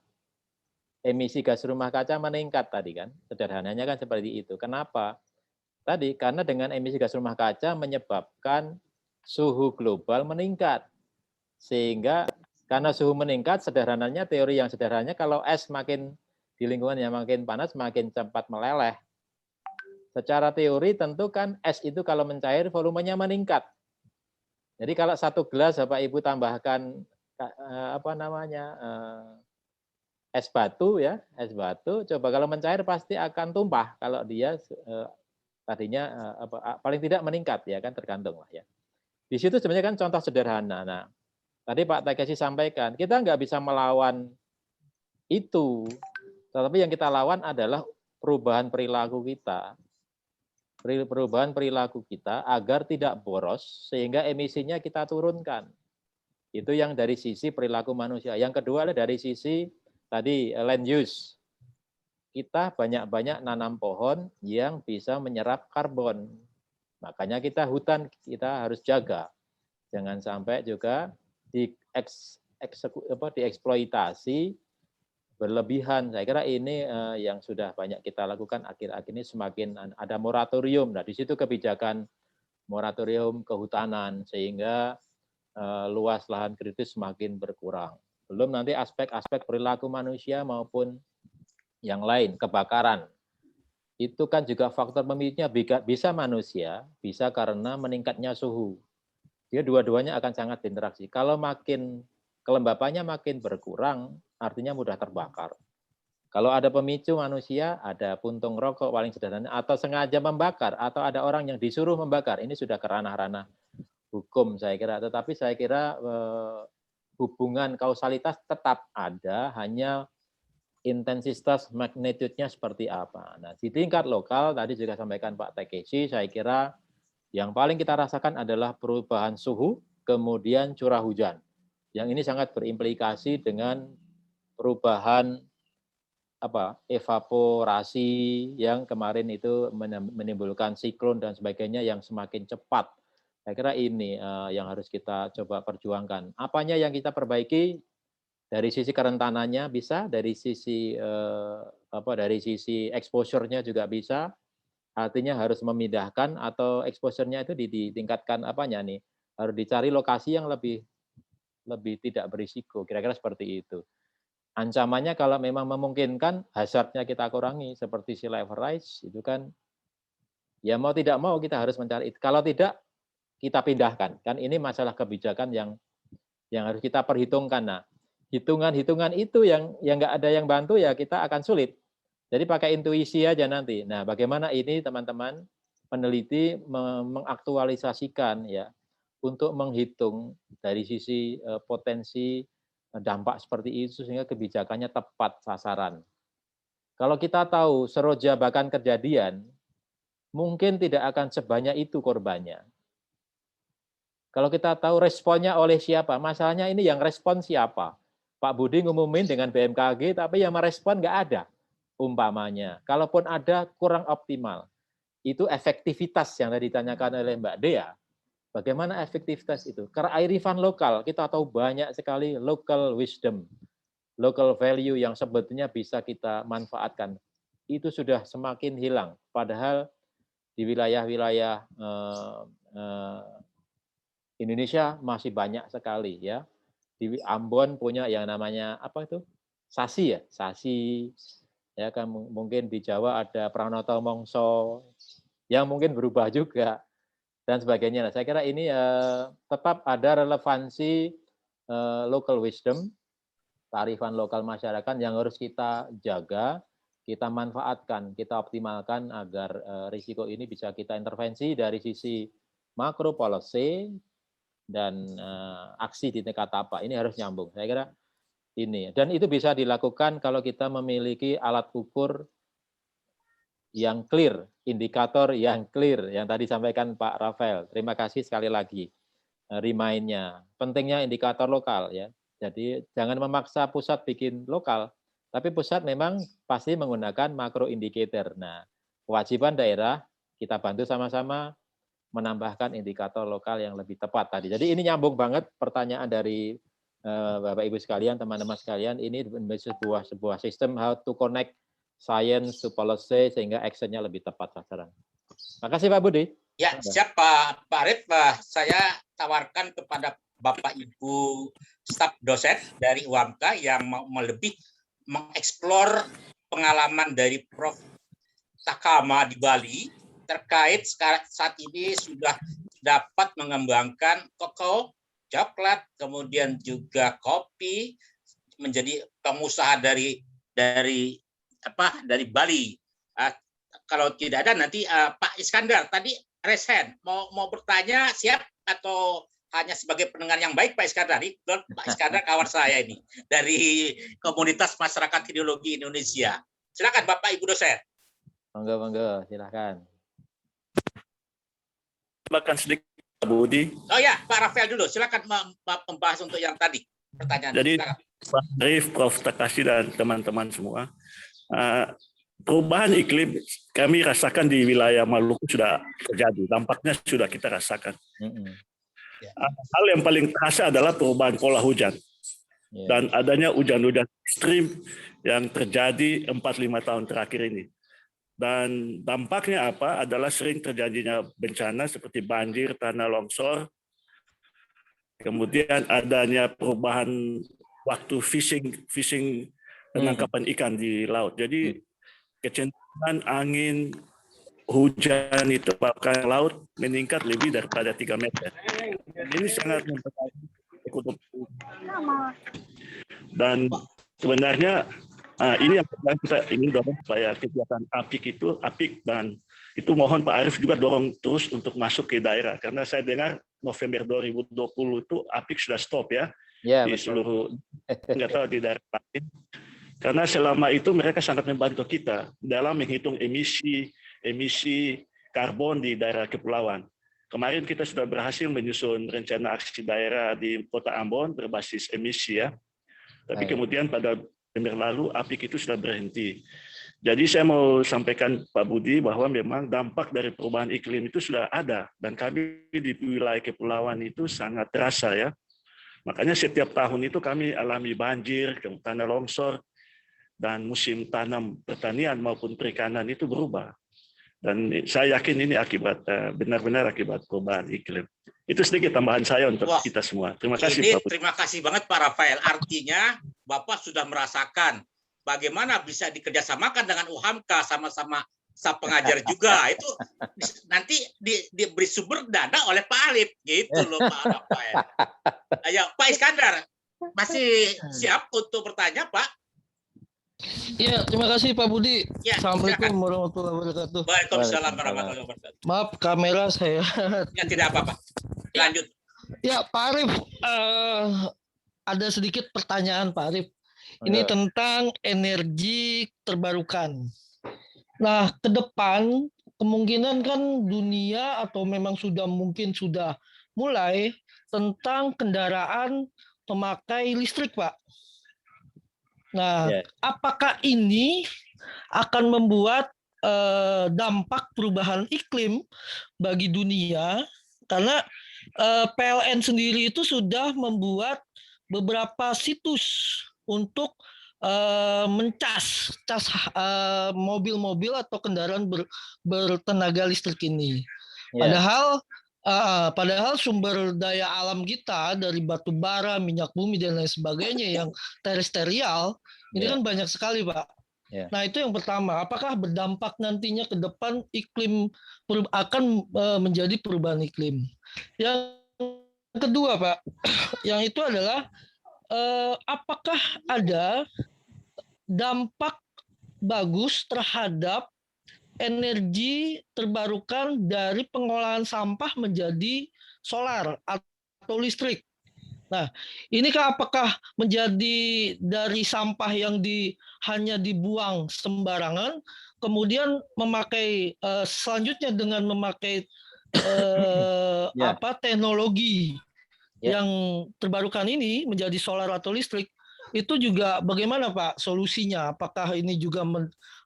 Speaker 2: emisi gas rumah kaca meningkat tadi kan. Sederhananya kan seperti itu. Kenapa? Tadi karena dengan emisi gas rumah kaca menyebabkan suhu global meningkat. Sehingga karena suhu meningkat, sederhananya teori yang sederhananya kalau es makin di lingkungan yang makin panas makin cepat meleleh. Secara teori tentu kan es itu kalau mencair volumenya meningkat. Jadi kalau satu gelas Bapak Ibu tambahkan es batu ya, es batu, coba kalau mencair pasti akan tumpah kalau dia tadinya paling tidak meningkat ya kan tergantung lah ya. Di situ sebenarnya kan contoh sederhana. Nah, tadi Pak Takeshi sampaikan kita nggak bisa melawan itu, tetapi yang kita lawan adalah perubahan perilaku kita. Perubahan perilaku kita agar tidak boros sehingga emisinya kita turunkan. Itu yang dari sisi perilaku manusia. Yang kedua adalah dari sisi tadi land use. Kita banyak-banyak nanam pohon yang bisa menyerap karbon. Makanya hutan kita harus jaga. Jangan sampai juga dieksploitasi berlebihan. Saya kira ini yang sudah banyak kita lakukan akhir-akhir ini, semakin ada moratorium. Nah, di situ kebijakan moratorium kehutanan sehingga luas lahan kritis semakin berkurang. Belum nanti aspek-aspek perilaku manusia maupun yang lain, kebakaran. Itu kan juga faktor pemicunya bisa manusia, bisa karena meningkatnya suhu. Dia dua-duanya akan sangat berinteraksi. Kalau makin kelembapannya makin berkurang, artinya mudah terbakar. Kalau ada pemicu manusia, ada puntung rokok paling sederhana, atau sengaja membakar, atau ada orang yang disuruh membakar, ini sudah ke ranah-ranah hukum saya kira. Tetapi saya kira hubungan kausalitas tetap ada, hanya intensitas magnitude-nya seperti apa. Nah, di tingkat lokal, tadi juga sampaikan Pak Takeshi, saya kira yang paling kita rasakan adalah perubahan suhu, kemudian curah hujan. Yang ini sangat berimplikasi dengan perubahan evaporasi yang kemarin itu menimbulkan siklon dan sebagainya yang semakin cepat. Saya kira ini yang harus kita coba perjuangkan. Apanya yang kita perbaiki dari sisi kerentanannya bisa, dari sisi exposure-nya juga bisa. Artinya harus memindahkan atau exposure-nya itu ditingkatkan harus dicari lokasi yang lebih tidak berisiko, kira-kira seperti itu. Ancamannya kalau memang memungkinkan, hazardnya kita kurangi, seperti sea level rise, itu kan, ya mau tidak mau kita harus mencari, kalau tidak, kita pindahkan. Kan ini masalah kebijakan yang harus kita perhitungkan. Nah, hitungan-hitungan itu yang nggak ada yang bantu, ya kita akan sulit. Jadi pakai intuisi aja nanti. Nah, bagaimana ini teman-teman peneliti mengaktualisasikan ya, untuk menghitung dari sisi potensi dampak seperti itu sehingga kebijakannya tepat sasaran. Kalau kita tahu seroja bahkan kejadian, mungkin tidak akan sebanyak itu korbannya. Kalau kita tahu responnya oleh siapa, masalahnya ini yang respon siapa? Pak Budi ngumumin dengan BMKG, tapi yang merespon nggak ada. Umpamanya, kalaupun ada kurang optimal. Itu efektivitas yang tadi ditanyakan oleh Mbak Dea. Bagaimana efektivitas itu? Kearifan lokal, kita tahu banyak sekali local wisdom, local value yang sebetulnya bisa kita manfaatkan. Itu sudah semakin hilang. Padahal di wilayah-wilayah Indonesia masih banyak sekali ya. Di Ambon punya yang namanya apa itu? Sasi ya, sasi. Ya kan mungkin di Jawa ada Pranoto Mongso yang mungkin berubah juga dan sebagainya. Nah, saya kira ini tetap ada relevansi local wisdom, kearifan lokal masyarakat yang harus kita jaga, kita manfaatkan, kita optimalkan agar risiko ini bisa kita intervensi dari sisi makro policy dan aksi di tingkat tapak. Ini harus nyambung. Saya kira ini. Dan itu bisa dilakukan kalau kita memiliki alat ukur yang clear, indikator yang clear, yang tadi sampaikan Pak Rafael. Terima kasih sekali lagi remind-nya. Pentingnya indikator lokal ya. Jadi jangan memaksa pusat bikin lokal, tapi pusat memang pasti menggunakan makro indicator. Nah, kewajiban daerah kita bantu sama-sama menambahkan indikator lokal yang lebih tepat tadi. Jadi ini nyambung banget pertanyaan dari Bapak Ibu sekalian, teman-teman sekalian. Ini sebuah sistem how to connect science to policy sehingga actionnya lebih tepat sasaran. Makasih Pak Budi.
Speaker 1: Ya, siap Pak Arif. Saya tawarkan kepada Bapak Ibu staf dosen dari UAMKA yang mau lebih mengeksplor pengalaman dari Prof. Takama di Bali terkait saat ini sudah dapat mengembangkan kakao, coklat, kemudian juga kopi menjadi pengusaha dari Bali. Kalau tidak ada nanti Pak Iskandar tadi resen mau bertanya, siap atau hanya sebagai pendengar yang baik Pak Iskandar? Pak Iskandar kawan saya ini dari komunitas masyarakat ideologi Indonesia. Silakan Bapak Ibu dosen.
Speaker 2: Monggo, silakan.
Speaker 5: Silakan sedikit Pak Budi.
Speaker 1: Oh ya, Pak Rafael dulu. Silakan membahas untuk yang tadi pertanyaan.
Speaker 5: Jadi
Speaker 1: silakan.
Speaker 5: Pak Arif, Prof. Takashi dan teman-teman semua, perubahan iklim kami rasakan di wilayah Maluku sudah terjadi. Dampaknya sudah kita rasakan. Hal yang paling terasa adalah perubahan pola hujan dan adanya hujan-hujan ekstrim yang terjadi 4-5 tahun terakhir ini. Dan dampaknya apa? Adalah sering terjadinya bencana seperti banjir, tanah longsor, kemudian adanya perubahan waktu fishing penangkapan ikan di laut. Jadi kecenderungan angin, hujan itu bahkan laut meningkat lebih daripada 3 meter. Ini sangat mempengaruhi ekonomi. Dan sebenarnya ini yang kita ingin dorong supaya kegiatan APIK dan itu mohon Pak Arif juga dorong terus untuk masuk ke daerah, karena saya dengar November 2020 itu APIK sudah stop ya di seluruh, nggak tahu di daerah lain, karena selama itu mereka sangat membantu kita dalam menghitung emisi karbon di daerah kepulauan. Kemarin kita sudah berhasil menyusun rencana aksi daerah di Kota Ambon berbasis emisi ya, tapi kemudian pada November lalu APIK itu sudah berhenti. Jadi saya mau sampaikan Pak Budi bahwa memang dampak dari perubahan iklim itu sudah ada dan kami di wilayah kepulauan itu sangat terasa ya. Makanya setiap tahun itu kami alami banjir, tanah longsor, dan musim tanam pertanian maupun perikanan itu berubah. Dan saya yakin ini akibat benar-benar akibat perubahan iklim. Itu sedikit tambahan saya untuk kita semua. Terima kasih Pak Budi.
Speaker 1: Terima kasih banget Pak Rafael. Artinya Bapak sudah merasakan bagaimana bisa dikerjasamakan dengan UHAMKA sama-sama pengajar juga. Itu nanti diberi sumber dana oleh Pak Arif. Gitu loh Pak Rafael. Ayo Pak Iskandar, masih siap untuk bertanya Pak?
Speaker 8: Ya, terima kasih Pak Budi.
Speaker 1: Ya,
Speaker 8: Assalamualaikum warahmatullahi wabarakatuh.
Speaker 1: Waalaikumsalam warahmatullahi wabarakatuh.
Speaker 8: Maaf kamera saya.
Speaker 1: Ya, tidak apa-apa. Lanjut.
Speaker 8: Ya, Pak Arif, ada sedikit pertanyaan Pak Arif. Ini tentang energi terbarukan. Nah, ke depan kemungkinan kan dunia atau memang mungkin sudah mulai tentang kendaraan memakai listrik, Pak. Nah, apakah ini akan membuat dampak perubahan iklim bagi dunia? Karena PLN sendiri itu sudah membuat beberapa situs untuk mencas mobil-mobil atau kendaraan bertenaga listrik ini. Padahal sumber daya alam kita dari batu bara, minyak bumi dan lain sebagainya yang terestrial ini kan banyak sekali, Pak. Nah, itu yang pertama. Apakah berdampak nantinya ke depan iklim akan menjadi perubahan iklim? Yang kedua, Pak, yang itu adalah apakah ada dampak bagus terhadap energi terbarukan dari pengolahan sampah menjadi solar atau listrik? Nah, inikah apakah menjadi dari sampah yang hanya dibuang sembarangan, kemudian memakai selanjutnya dengan memakai teknologi yang terbarukan ini menjadi solar atau listrik, itu juga bagaimana, Pak, solusinya? Apakah ini juga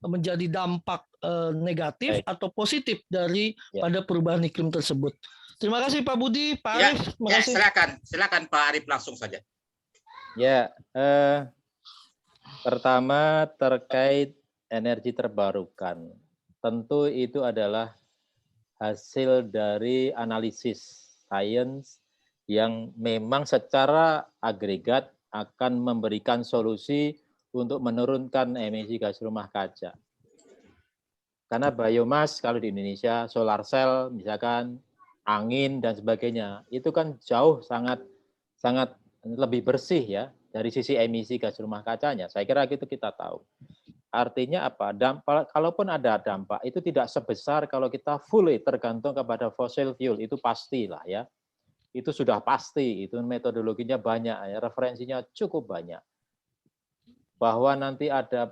Speaker 8: menjadi dampak negatif atau positif dari pada perubahan iklim tersebut? Terima kasih Pak Budi, Pak Arif. Terima kasih.
Speaker 1: Silakan Pak Arif langsung saja.
Speaker 2: Pertama terkait energi terbarukan, tentu itu adalah hasil dari analisis sains yang memang secara agregat akan memberikan solusi untuk menurunkan emisi gas rumah kaca. Karena biomas kalau di Indonesia, solar cell misalkan, angin dan sebagainya, itu kan jauh sangat lebih bersih ya dari sisi emisi gas rumah kacanya. Saya kira itu kita tahu. Artinya apa? Kalaupun ada dampak, itu tidak sebesar kalau kita fully tergantung kepada fossil fuel, itu pastilah ya. Itu sudah pasti, itu metodologinya banyak, ya, referensinya cukup banyak. Bahwa nanti ada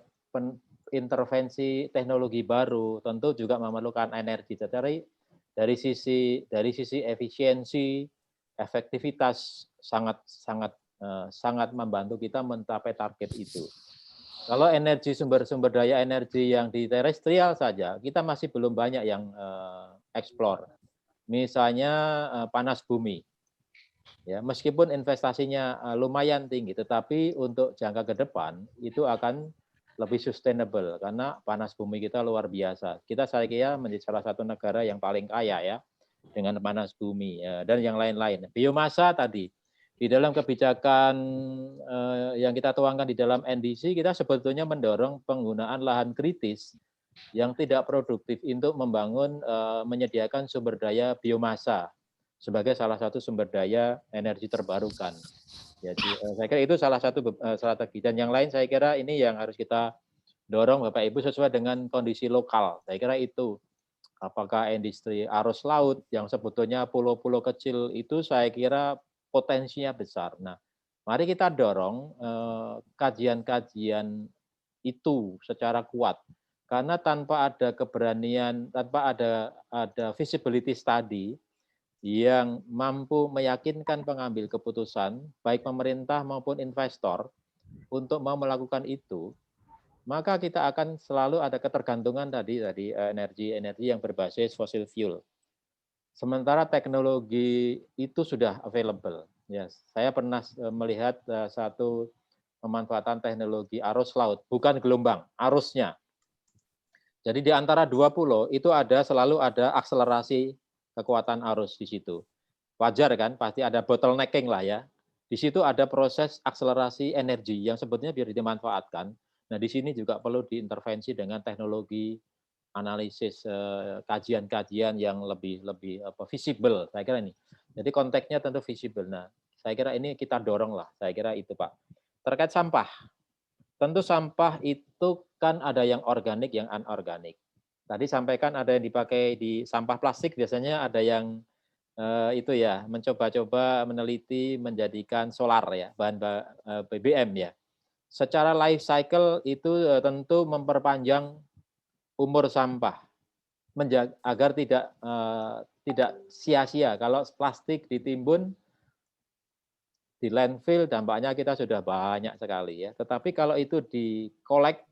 Speaker 2: intervensi teknologi baru, tentu juga memerlukan energi. Dari sisi efisiensi, efektivitas sangat membantu kita mencapai target itu. Kalau sumber daya energi yang di terestrial saja, kita masih belum banyak yang explore. Misalnya panas bumi. Ya, meskipun investasinya lumayan tinggi, tetapi untuk jangka ke depan itu akan lebih sustainable karena panas bumi kita luar biasa. Kita saya kira menjadi salah satu negara yang paling kaya ya dengan panas bumi ya, dan yang lain-lain. Biomasa tadi di dalam kebijakan yang kita tuangkan di dalam NDC, kita sebetulnya mendorong penggunaan lahan kritis yang tidak produktif untuk membangun menyediakan sumber daya biomasa sebagai salah satu sumber daya energi terbarukan. Jadi saya kira itu salah satu strategi, dan yang lain saya kira ini yang harus kita dorong Bapak Ibu sesuai dengan kondisi lokal. Saya kira itu, apakah industri arus laut yang sebetulnya pulau-pulau kecil itu saya kira potensinya besar. Nah, mari kita dorong kajian-kajian itu secara kuat, karena tanpa ada keberanian, tanpa ada feasibility study yang mampu meyakinkan pengambil keputusan, baik pemerintah maupun investor, untuk mau melakukan itu, maka kita akan selalu ada ketergantungan tadi energi yang berbasis fossil fuel. Sementara teknologi itu sudah available. Ya, saya pernah melihat satu pemanfaatan teknologi arus laut, bukan gelombang, arusnya. Jadi di antara dua pulau itu selalu ada akselerasi kekuatan arus di situ. Wajar kan, pasti ada bottlenecking lah ya. Di situ ada proses akselerasi energi yang sebetulnya biar dimanfaatkan. Nah, di sini juga perlu diintervensi dengan teknologi analisis kajian-kajian yang lebih visible, saya kira ini. Jadi konteksnya tentu visible. Nah, saya kira ini kita dorong lah, saya kira itu Pak. Terkait sampah, tentu sampah itu kan ada yang organik, yang anorganik. Tadi sampaikan ada yang dipakai di sampah plastik, biasanya ada yang itu ya, mencoba-coba meneliti menjadikan solar ya, bahan BBM ya. Secara life cycle itu tentu memperpanjang umur sampah, agar tidak sia-sia. Kalau plastik ditimbun di landfill, dampaknya kita sudah banyak sekali ya. Tetapi kalau itu dikolek,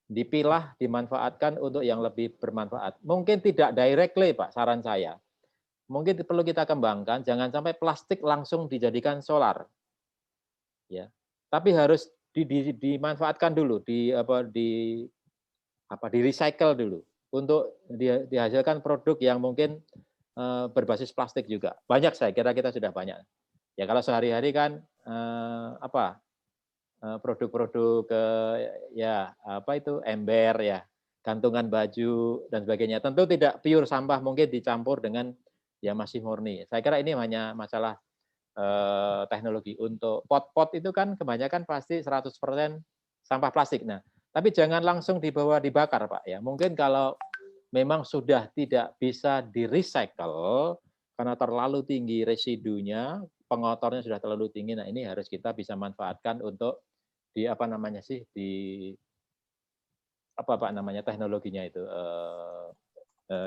Speaker 2: dipilah, dimanfaatkan untuk yang lebih bermanfaat. Mungkin tidak directly, Pak, saran saya. Mungkin perlu kita kembangkan, jangan sampai plastik langsung dijadikan solar. Ya. Tapi harus dimanfaatkan dulu, di recycle dulu untuk dihasilkan produk yang mungkin berbasis plastik juga. Banyak, saya kira kita sudah banyak. Ya kalau sehari-hari kan produk-produk ember ya, gantungan baju dan sebagainya. Tentu tidak pure sampah, mungkin dicampur dengan ya masih murni. Saya kira ini hanya masalah teknologi. Untuk pot-pot itu kan kebanyakan pasti 100% sampah plastik. Nah, tapi jangan langsung dibawa dibakar, Pak ya. Mungkin kalau memang sudah tidak bisa di-recycle karena terlalu tinggi residunya, pengotornya sudah terlalu tinggi. Nah, ini harus kita bisa manfaatkan untuk teknologinya itu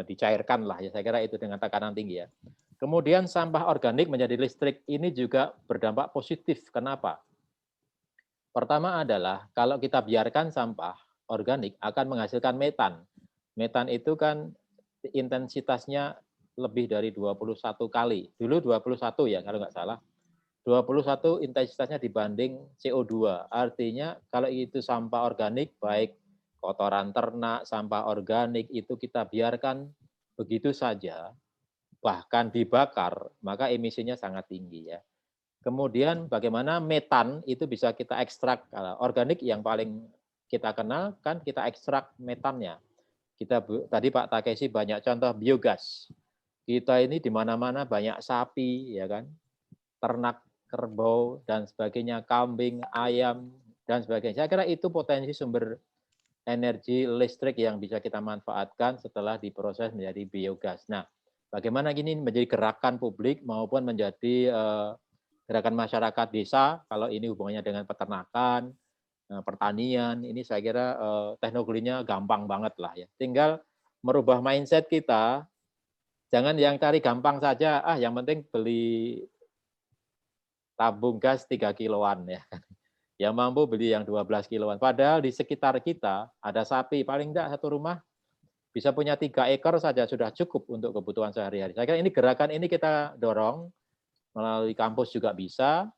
Speaker 2: dicairkan lah ya. Saya kira itu dengan tekanan tinggi ya. Kemudian sampah organik menjadi listrik ini juga berdampak positif. Kenapa? Pertama adalah kalau kita biarkan sampah organik akan menghasilkan metan. Metan itu kan intensitasnya lebih dari 21 kali. Dulu 21 ya kalau nggak salah. 21 intensitasnya dibanding CO2. Artinya kalau itu sampah organik, baik kotoran ternak, sampah organik itu kita biarkan begitu saja, bahkan dibakar, maka emisinya sangat tinggi ya. Kemudian bagaimana metan itu bisa kita ekstrak. Organik yang paling kita kenal kan kita ekstrak metannya. Tadi Pak Takeshi banyak contoh biogas. Kita ini di mana-mana banyak sapi ya kan, ternak kerbau dan sebagainya, kambing, ayam dan sebagainya. Saya kira itu potensi sumber energi listrik yang bisa kita manfaatkan setelah diproses menjadi biogas. Nah, bagaimana ini menjadi gerakan publik maupun menjadi gerakan masyarakat desa, kalau ini hubungannya dengan peternakan, pertanian, ini saya kira teknologinya gampang banget lah ya. Tinggal merubah mindset kita, jangan yang cari gampang saja, yang penting beli tabung gas 3 kiloan ya. Yang mampu beli yang 12 kiloan. Padahal di sekitar kita ada sapi, paling enggak satu rumah bisa punya 3 ekor saja sudah cukup untuk kebutuhan sehari-hari. Saya kira ini gerakan ini kita dorong melalui kampus juga bisa.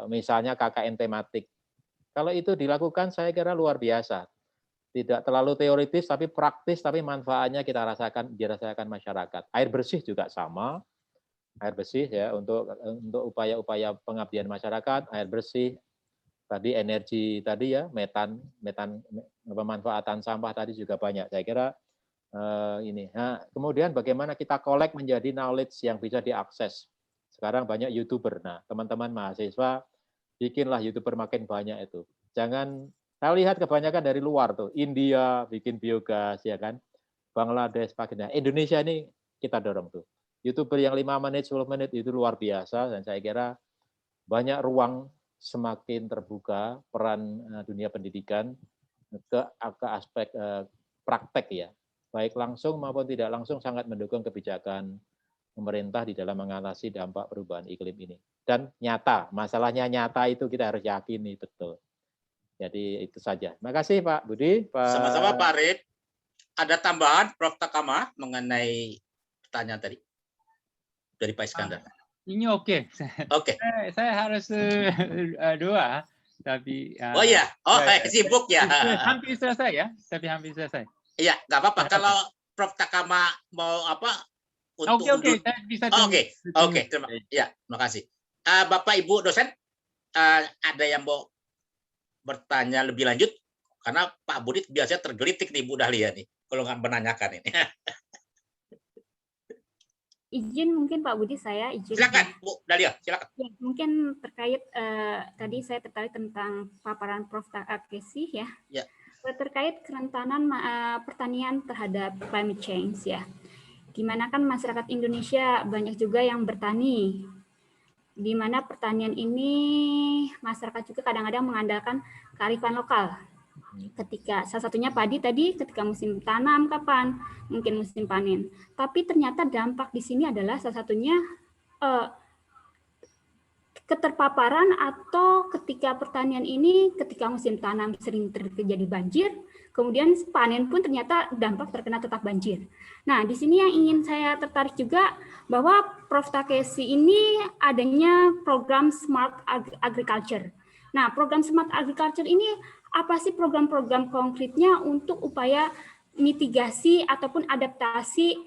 Speaker 2: Misalnya KKN tematik. Kalau itu dilakukan saya kira luar biasa. Tidak terlalu teoritis tapi praktis, tapi manfaatnya dirasakan masyarakat. Air bersih juga sama. Air bersih ya untuk upaya-upaya pengabdian masyarakat, air bersih, tadi energi tadi ya, metan pemanfaatan sampah tadi juga banyak. Saya kira ini. Nah, kemudian bagaimana kita collect menjadi knowledge yang bisa diakses. Sekarang banyak YouTuber. Nah, teman-teman mahasiswa bikinlah YouTuber makin banyak itu. Jangan, saya lihat kebanyakan dari luar tuh, India bikin biogas ya kan, Bangladesh, Pakistan. Indonesia ini kita dorong tuh. YouTuber yang 5 menit, 10 menit itu luar biasa, dan saya kira banyak ruang semakin terbuka peran dunia pendidikan ke aspek praktek ya, baik langsung maupun tidak langsung sangat mendukung kebijakan pemerintah di dalam mengatasi dampak perubahan iklim ini. Dan nyata, masalahnya nyata itu kita harus yakini betul. Jadi itu saja. Terima kasih Pak Budi.
Speaker 1: Sama-sama Pak Arif. Ada tambahan Prof. Takama mengenai pertanyaan tadi? Dari Pak Iskandar.
Speaker 4: Ini oke.
Speaker 1: Oke.
Speaker 4: Saya harus dua, tapi.
Speaker 1: Oh iya, sibuk ya.
Speaker 4: Hampir selesai ya, tapi hampir selesai.
Speaker 1: Iya, nggak apa-apa. Kalau Prof. Takama mau apa?
Speaker 4: Oke, saya bisa.
Speaker 1: Oke, terima kasih. Bapak Ibu dosen, ada yang mau bertanya lebih lanjut? Karena Pak Budi biasanya tergelitik nih Bu Dahlia nih, kalau nggak menanyakan ini.
Speaker 9: Izin mungkin Pak Budi, saya izin.
Speaker 1: Silakan Bu Dahlia, silakan.
Speaker 9: Ya, mungkin terkait tadi saya tertarik tentang paparan Prof. Takeshi ya.
Speaker 1: Ya.
Speaker 9: Terkait kerentanan pertanian terhadap climate change ya. Gimana kan masyarakat Indonesia banyak juga yang bertani. Di mana pertanian ini masyarakat juga kadang-kadang mengandalkan kearifan lokal. Ketika salah satunya padi tadi, ketika musim tanam kapan, mungkin musim panen. Tapi ternyata dampak di sini adalah salah satunya keterpaparan atau ketika pertanian ini ketika musim tanam sering terjadi banjir, kemudian panen pun ternyata dampak terkena tetap banjir. Nah, di sini yang ingin saya tertarik juga bahwa Prof. Takeshi ini adanya program Smart Agriculture. Nah, program Smart Agriculture ini apa sih program-program konkretnya untuk upaya mitigasi ataupun adaptasi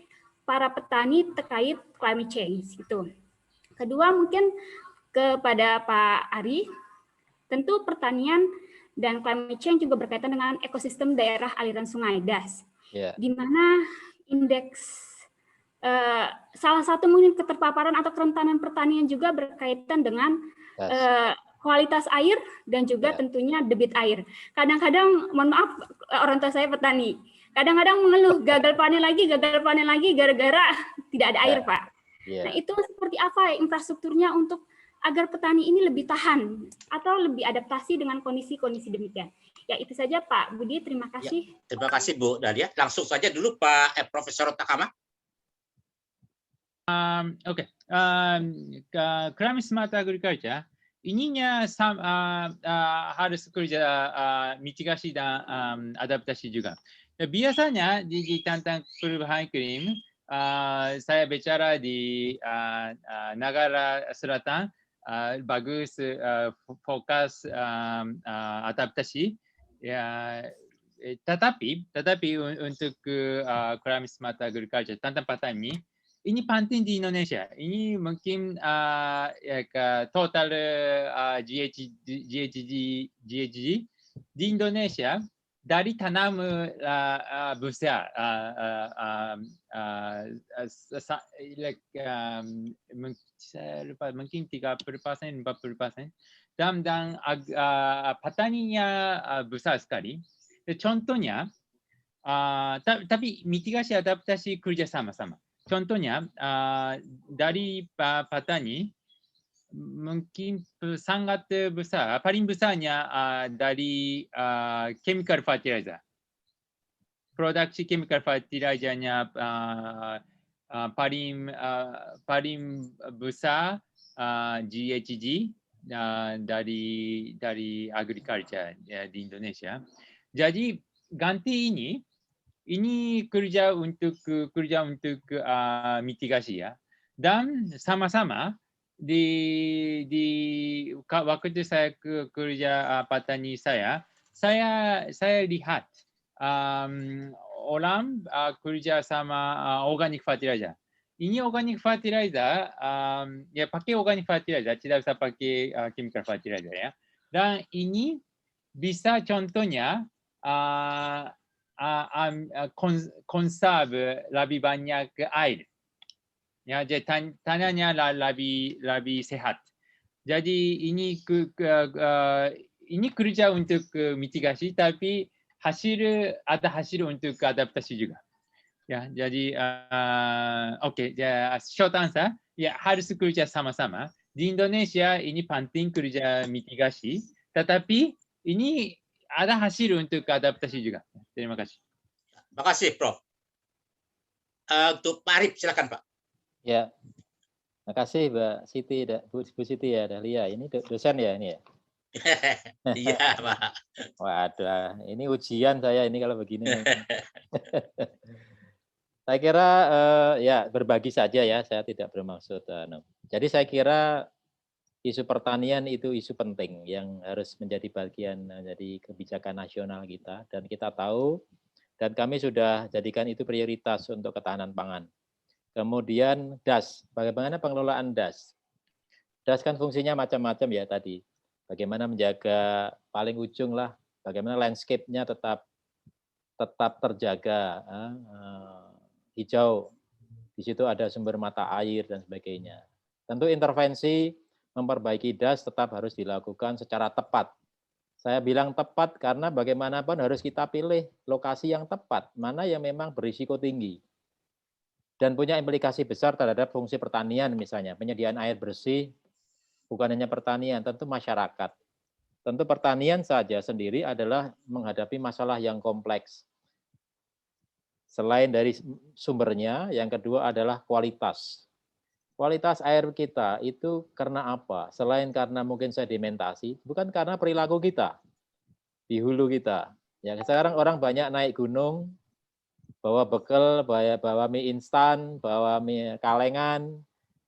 Speaker 9: para petani terkait climate change gitu. Kedua mungkin kepada Pak Ari, tentu pertanian dan climate change juga berkaitan dengan ekosistem daerah aliran sungai DAS, di mana indeks salah satu mungkin keterpaparan atau kerentanan pertanian juga berkaitan dengan kualitas air dan juga tentunya debit air. Kadang-kadang, mohon maaf, orang tua saya petani, kadang-kadang mengeluh gagal panen lagi gara-gara tidak ada air, Pak. Nah, itu seperti apa infrastrukturnya untuk agar petani ini lebih tahan atau lebih adaptasi dengan kondisi-kondisi demikian. Ya, itu saja Pak Budi, terima kasih.
Speaker 1: Ya, terima kasih Bu Dahlia. Langsung saja dulu Pak Profesor Takama.
Speaker 4: Oke, climate smart agriculture ininya harus kerja mitigasi dan adaptasi juga. Biasanya di tentang perubahan iklim, saya bicara di negara selatan, bagus fokus adaptasi, ya, tetapi untuk climate smart agriculture tentang petani ini penting di Indonesia. Ini mungkin total GHG di Indonesia dari tanam besar saya lupa, mungkin 30%, 40%, dan petaninya besar sekali. Contohnya, tapi mitigasi adaptasi kerja sama-sama. Contohnya, dari petani mungkin sangat besar, paling besarnya dari chemical fertilizer. Produksi chemical fertilizernya paling besar GHG dari agriculture di Indonesia. Jadi ganti ini kerja untuk mitigasi ya, dan sama-sama di waktu saya kerja petani saya lihat orang kerja sama organic fertilizer. Ini organic fertilizer, ya pakai organic fertilizer, tidak usah pakai chemical fertilizer ya. Dan ini bisa contohnya conserve lebih banyak air. Ya, jadi tanahnya lebih sehat. Jadi ini kerja untuk mitigasi, tapi ada hasil untuk adaptasi juga. Ya, jadi oke, short answer, ya harus kerja sama-sama. Di Indonesia ini penting kerja mitigasi, tetapi ini ada hasil untuk adaptasi juga. Terima kasih.
Speaker 1: Terima kasih, Prof. Untuk Pak Arif, silakan Pak.
Speaker 2: Ya, terima kasih Mbak Siti, Bu Siti ya, Dahlia. Ini dosen ya ini ya?
Speaker 1: Iya, Pak.
Speaker 2: Waduh, ini ujian saya ini kalau begini. Saya kira ya berbagi saja ya, saya tidak bermaksud. Jadi saya kira isu pertanian itu isu penting yang harus menjadi bagian dari kebijakan nasional kita, dan kita tahu dan kami sudah jadikan itu prioritas untuk ketahanan pangan. Kemudian DAS, bagaimana pengelolaan DAS? DAS kan fungsinya macam-macam ya tadi. Bagaimana menjaga paling ujung lah, bagaimana landscape-nya tetap terjaga, hijau, di situ ada sumber mata air dan sebagainya. Tentu intervensi memperbaiki DAS tetap harus dilakukan secara tepat. Saya bilang tepat karena bagaimanapun harus kita pilih lokasi yang tepat, mana yang memang berisiko tinggi dan punya implikasi besar terhadap fungsi pertanian, misalnya penyediaan air bersih, bukan hanya pertanian, tentu masyarakat. Tentu pertanian saja sendiri adalah menghadapi masalah yang kompleks. Selain dari sumbernya, yang kedua adalah kualitas. Kualitas air kita itu karena apa? Selain karena mungkin sedimentasi, bukan karena perilaku kita, di hulu kita. Ya, sekarang orang banyak naik gunung, bawa bekal, bawa mie instan, bawa mie kalengan,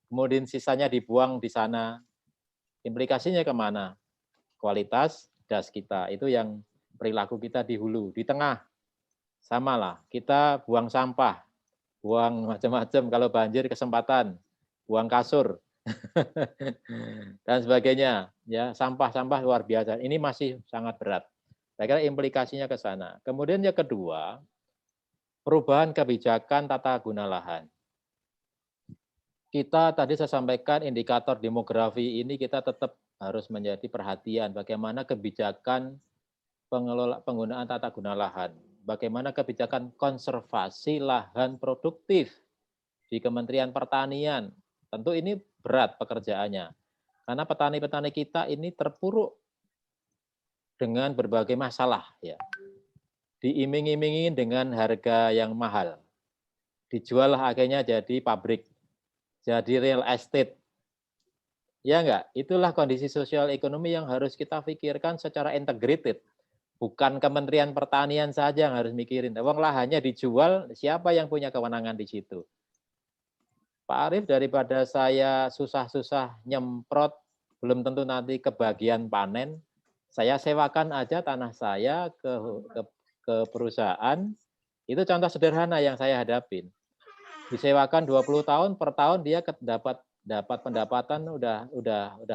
Speaker 2: kemudian sisanya dibuang di sana. Implikasinya kemana? Kualitas das kita, itu yang perilaku kita di hulu. Di tengah, samalah, kita buang sampah, buang macam-macam, kalau banjir kesempatan, buang kasur, dan sebagainya. Ya, sampah-sampah luar biasa. Ini masih sangat berat. Saya kira implikasinya ke sana. Kemudian yang kedua, perubahan kebijakan tata guna lahan. Kita tadi saya sampaikan indikator demografi ini kita tetap harus menjadi perhatian bagaimana kebijakan penggunaan tata guna lahan, bagaimana kebijakan konservasi lahan produktif di Kementerian Pertanian. Tentu ini berat pekerjaannya, karena petani-petani kita ini terpuruk dengan berbagai masalah, ya. Diiming-imingi dengan harga yang mahal, dijual akhirnya jadi pabrik, jadi real estate. Ya enggak? Itulah kondisi sosial ekonomi yang harus kita pikirkan secara integrated. Bukan Kementerian Pertanian saja yang harus mikirin. Wong lahannya dijual, siapa yang punya kewenangan di situ? Pak Arief, daripada saya susah-susah nyemprot, belum tentu nanti kebagian panen, saya sewakan aja tanah saya ke perusahaan. Itu contoh sederhana yang saya hadapin. Disewakan 20 tahun, per tahun dia dapat pendapatan udah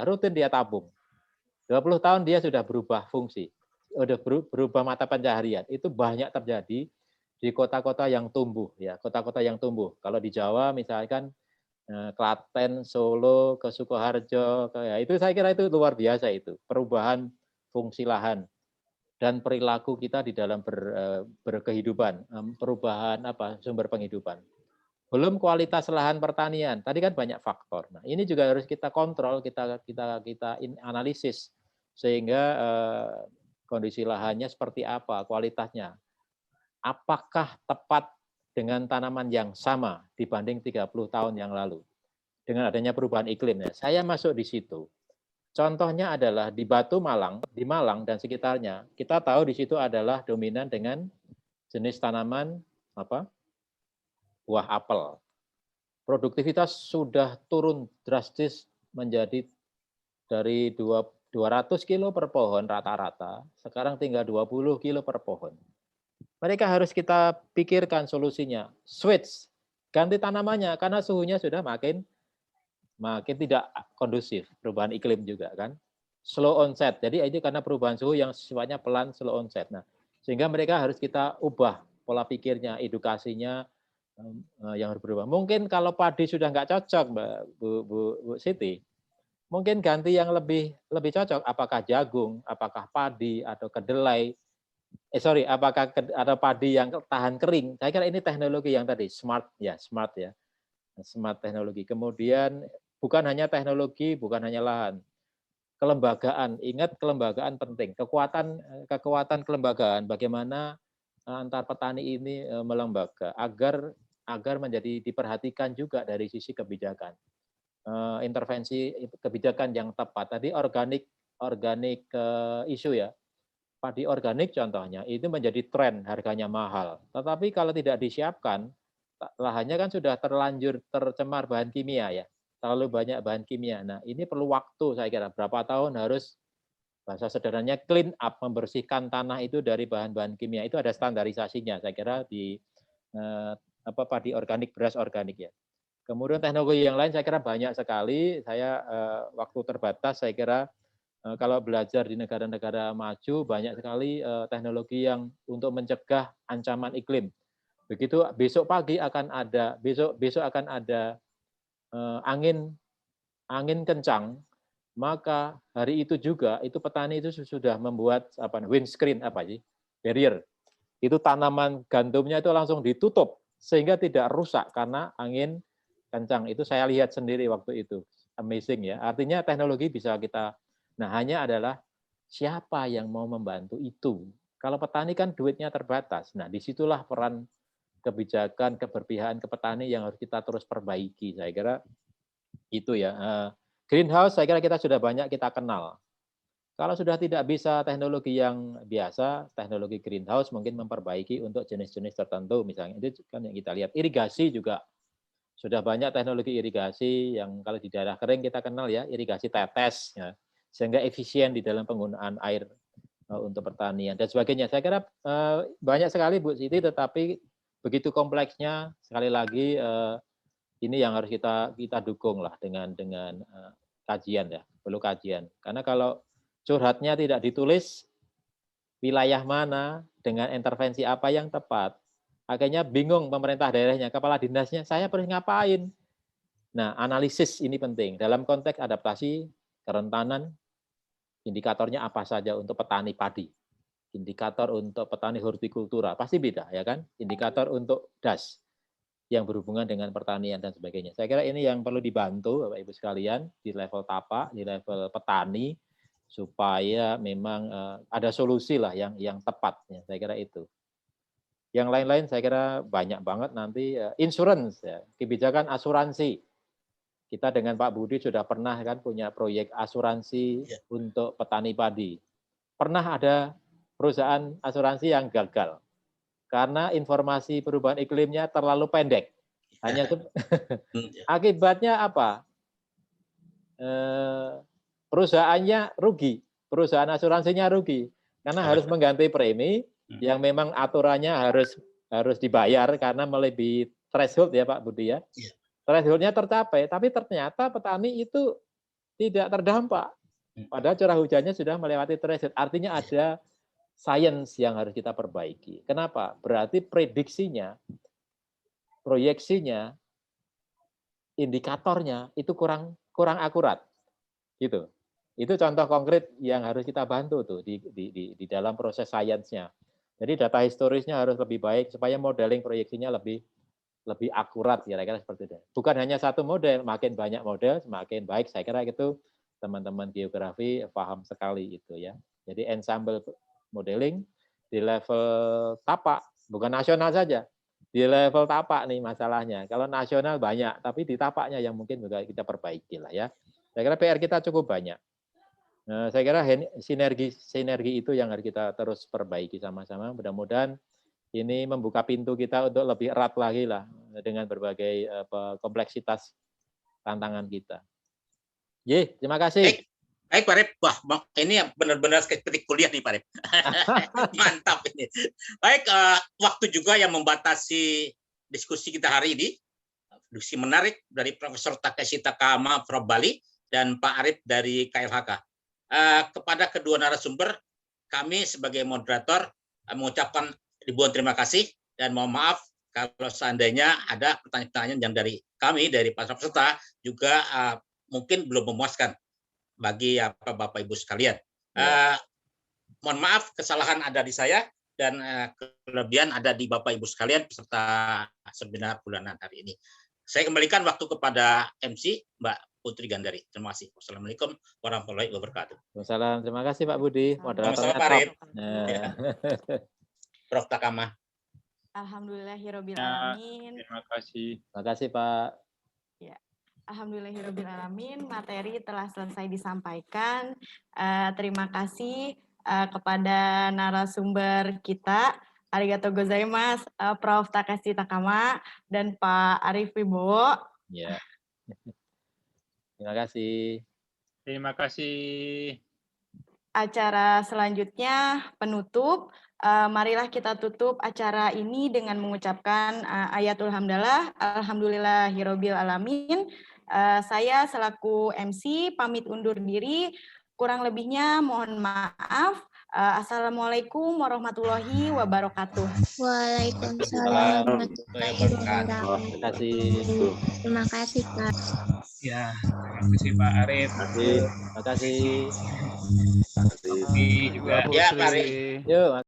Speaker 2: rutin dia tabung. 20 tahun dia sudah berubah fungsi, udah berubah mata pencaharian. Itu banyak terjadi di kota-kota yang tumbuh, ya, kota-kota yang tumbuh. Kalau di Jawa misalkan Klaten, Solo, ke Sukoharjo, ya, itu saya kira itu luar biasa itu perubahan fungsi lahan dan perilaku kita di dalam berkehidupan, perubahan sumber penghidupan. Belum kualitas lahan pertanian. Tadi kan banyak faktor. Nah, ini juga harus kita kontrol, kita analisis sehingga kondisi lahannya seperti apa, kualitasnya. Apakah tepat dengan tanaman yang sama dibanding 30 tahun yang lalu dengan adanya perubahan iklimnya? Saya masuk di situ. Contohnya adalah di Batu Malang, di Malang dan sekitarnya, kita tahu di situ adalah dominan dengan jenis tanaman buah apel. Produktivitas sudah turun drastis menjadi dari 200 kilo per pohon rata-rata, sekarang tinggal 20 kilo per pohon. Mereka harus kita pikirkan solusinya. Switch, ganti tanamannya, karena suhunya sudah makin tidak kondusif, perubahan iklim juga kan. Slow onset, jadi itu karena perubahan suhu yang sifatnya pelan, slow onset. Nah, sehingga mereka harus kita ubah pola pikirnya, edukasinya, yang harus berubah. Mungkin kalau padi sudah nggak cocok, Bu Siti, mungkin ganti yang lebih cocok. Apakah jagung, apakah padi atau kedelai? Apakah ada padi yang tahan kering? Saya kira ini teknologi yang tadi smart teknologi. Kemudian bukan hanya teknologi, bukan hanya lahan, kelembagaan. Ingat kelembagaan penting. Kekuatan kelembagaan. Bagaimana antar petani ini melembaga agar menjadi diperhatikan juga dari sisi kebijakan, intervensi kebijakan yang tepat. Tadi organik isu ya, padi organik contohnya itu menjadi tren, harganya mahal. Tetapi kalau tidak disiapkan, lahannya kan sudah terlanjur tercemar bahan kimia ya, terlalu banyak bahan kimia. Nah ini perlu waktu saya kira, berapa tahun harus, bahasa sederhananya clean up, membersihkan tanah itu dari bahan-bahan kimia. Itu ada standarisasinya saya kira di padi organik, beras organik ya. Kemudian teknologi yang lain saya kira banyak sekali. Saya waktu terbatas, saya kira kalau belajar di negara-negara maju banyak sekali teknologi yang untuk mencegah ancaman iklim. Begitu besok pagi akan ada angin kencang, maka hari itu juga itu petani itu sudah membuat windscreen barrier. Itu tanaman gandumnya itu langsung ditutup sehingga tidak rusak karena angin kencang. Itu saya lihat sendiri waktu itu. Amazing ya. Artinya teknologi bisa kita, nah hanya adalah siapa yang mau membantu itu? Kalau petani kan duitnya terbatas. Nah, disitulah peran kebijakan keberpihakan ke petani yang harus kita terus perbaiki. Saya kira itu ya. Greenhouse saya kira kita sudah banyak kita kenal. Kalau sudah tidak bisa teknologi yang biasa, teknologi greenhouse mungkin memperbaiki untuk jenis-jenis tertentu. Misalnya itu kan yang kita lihat. Irigasi juga sudah banyak teknologi irigasi yang kalau di daerah kering kita kenal ya, irigasi tetes, ya, sehingga efisien di dalam penggunaan air untuk pertanian dan sebagainya. Saya kira banyak sekali Bu Siti, tetapi begitu kompleksnya sekali lagi ini yang harus kita dukung lah dengan kajian ya, perlu kajian. Karena kalau curhatnya tidak ditulis wilayah mana dengan intervensi apa yang tepat, akhirnya bingung pemerintah daerahnya, kepala dinasnya, saya harus ngapain? Nah, analisis ini penting dalam konteks adaptasi kerentanan. Indikatornya apa saja untuk petani padi, indikator untuk petani hortikultura, pasti beda ya kan, indikator untuk DAS yang berhubungan dengan pertanian dan sebagainya. Saya kira ini yang perlu dibantu Bapak Ibu sekalian di level tapak, di level petani, supaya memang ada solusi lah yang tepat. Ya, saya kira itu. Yang lain-lain saya kira banyak banget nanti insurance, ya, kebijakan asuransi. Kita dengan Pak Budi sudah pernah kan punya proyek asuransi untuk petani padi. Pernah ada perusahaan asuransi yang gagal karena informasi perubahan iklimnya terlalu pendek. Hanya akibatnya apa? Perusahaannya rugi, perusahaan asuransinya rugi karena harus mengganti premi yang memang aturannya harus dibayar karena melebihi threshold ya Pak Budi ya. Threshold-nya tercapai, tapi ternyata petani itu tidak terdampak. Padahal curah hujannya sudah melewati threshold. Artinya ada sains yang harus kita perbaiki. Kenapa? Berarti prediksinya, proyeksinya, indikatornya itu kurang akurat. Gitu. Itu contoh konkret yang harus kita bantu tuh di dalam proses sainsnya. Jadi data historisnya harus lebih baik supaya modeling proyeksinya lebih akurat, kira-kira seperti itu. Bukan hanya satu model, makin banyak model semakin baik. Saya kira itu teman-teman geografi paham sekali itu ya. Jadi ensemble modeling di level tapak, bukan nasional saja. Di level tapak nih masalahnya. Kalau nasional banyak, tapi di tapaknya yang mungkin juga kita perbaiki lah ya. Saya kira PR kita cukup banyak. Nah, saya kira sinergi itu yang harus kita terus perbaiki sama-sama. Mudah-mudahan ini membuka pintu kita untuk lebih erat lagi lah dengan berbagai kompleksitas tantangan kita. Terima kasih.
Speaker 1: Baik Pak Rep, wah ini benar-benar seperti kuliah nih Pak Rep. Mantap ini. Baik, waktu juga yang membatasi diskusi kita hari ini. Diskusi menarik dari Profesor Takeshi Takahama from Bali dan Pak Arif dari KLHK. Kepada kedua narasumber, kami sebagai moderator mengucapkan ribuan terima kasih dan mohon maaf kalau seandainya ada pertanyaan-pertanyaan yang dari kami, dari para peserta juga mungkin belum memuaskan bagi Bapak Ibu sekalian. Mohon maaf kesalahan ada di saya dan kelebihan ada di Bapak Ibu sekalian peserta seminar bulanan hari ini. Saya kembalikan waktu kepada MC Mbak Putri Gandari. Terima kasih. Wassalamualaikum warahmatullahi wabarakatuh.
Speaker 2: Waalaikumsalam. Terima kasih Pak Budi. Moderatornya
Speaker 1: top. Prof. Takama.
Speaker 10: Alhamdulillahirabbil alamin.
Speaker 4: Terima kasih.
Speaker 2: Terima kasih Pak.
Speaker 10: Ya. Alhamdulillahirabbil alamin. Materi telah selesai disampaikan. Terima kasih kepada narasumber kita. Arigatou gozaimasu, Prof. Takeshi Takahama dan Pak Arif Wibowo.
Speaker 2: Ya. Terima kasih.
Speaker 4: Terima kasih.
Speaker 10: Acara selanjutnya penutup. Marilah kita tutup acara ini dengan mengucapkan ayatul hamdalah, alhamdulillahirabbil alamin. Saya selaku MC pamit undur diri. Kurang lebihnya mohon maaf. Assalamualaikum warahmatullahi wabarakatuh.
Speaker 11: Waalaikumsalam warahmatullahi wabarakatuh. Terima kasih Pak.
Speaker 6: Ya, terima kasih Pak Arif.
Speaker 2: Terima kasih.
Speaker 6: Terima kasih juga.
Speaker 1: Ya Pak Arif.
Speaker 2: Yuk.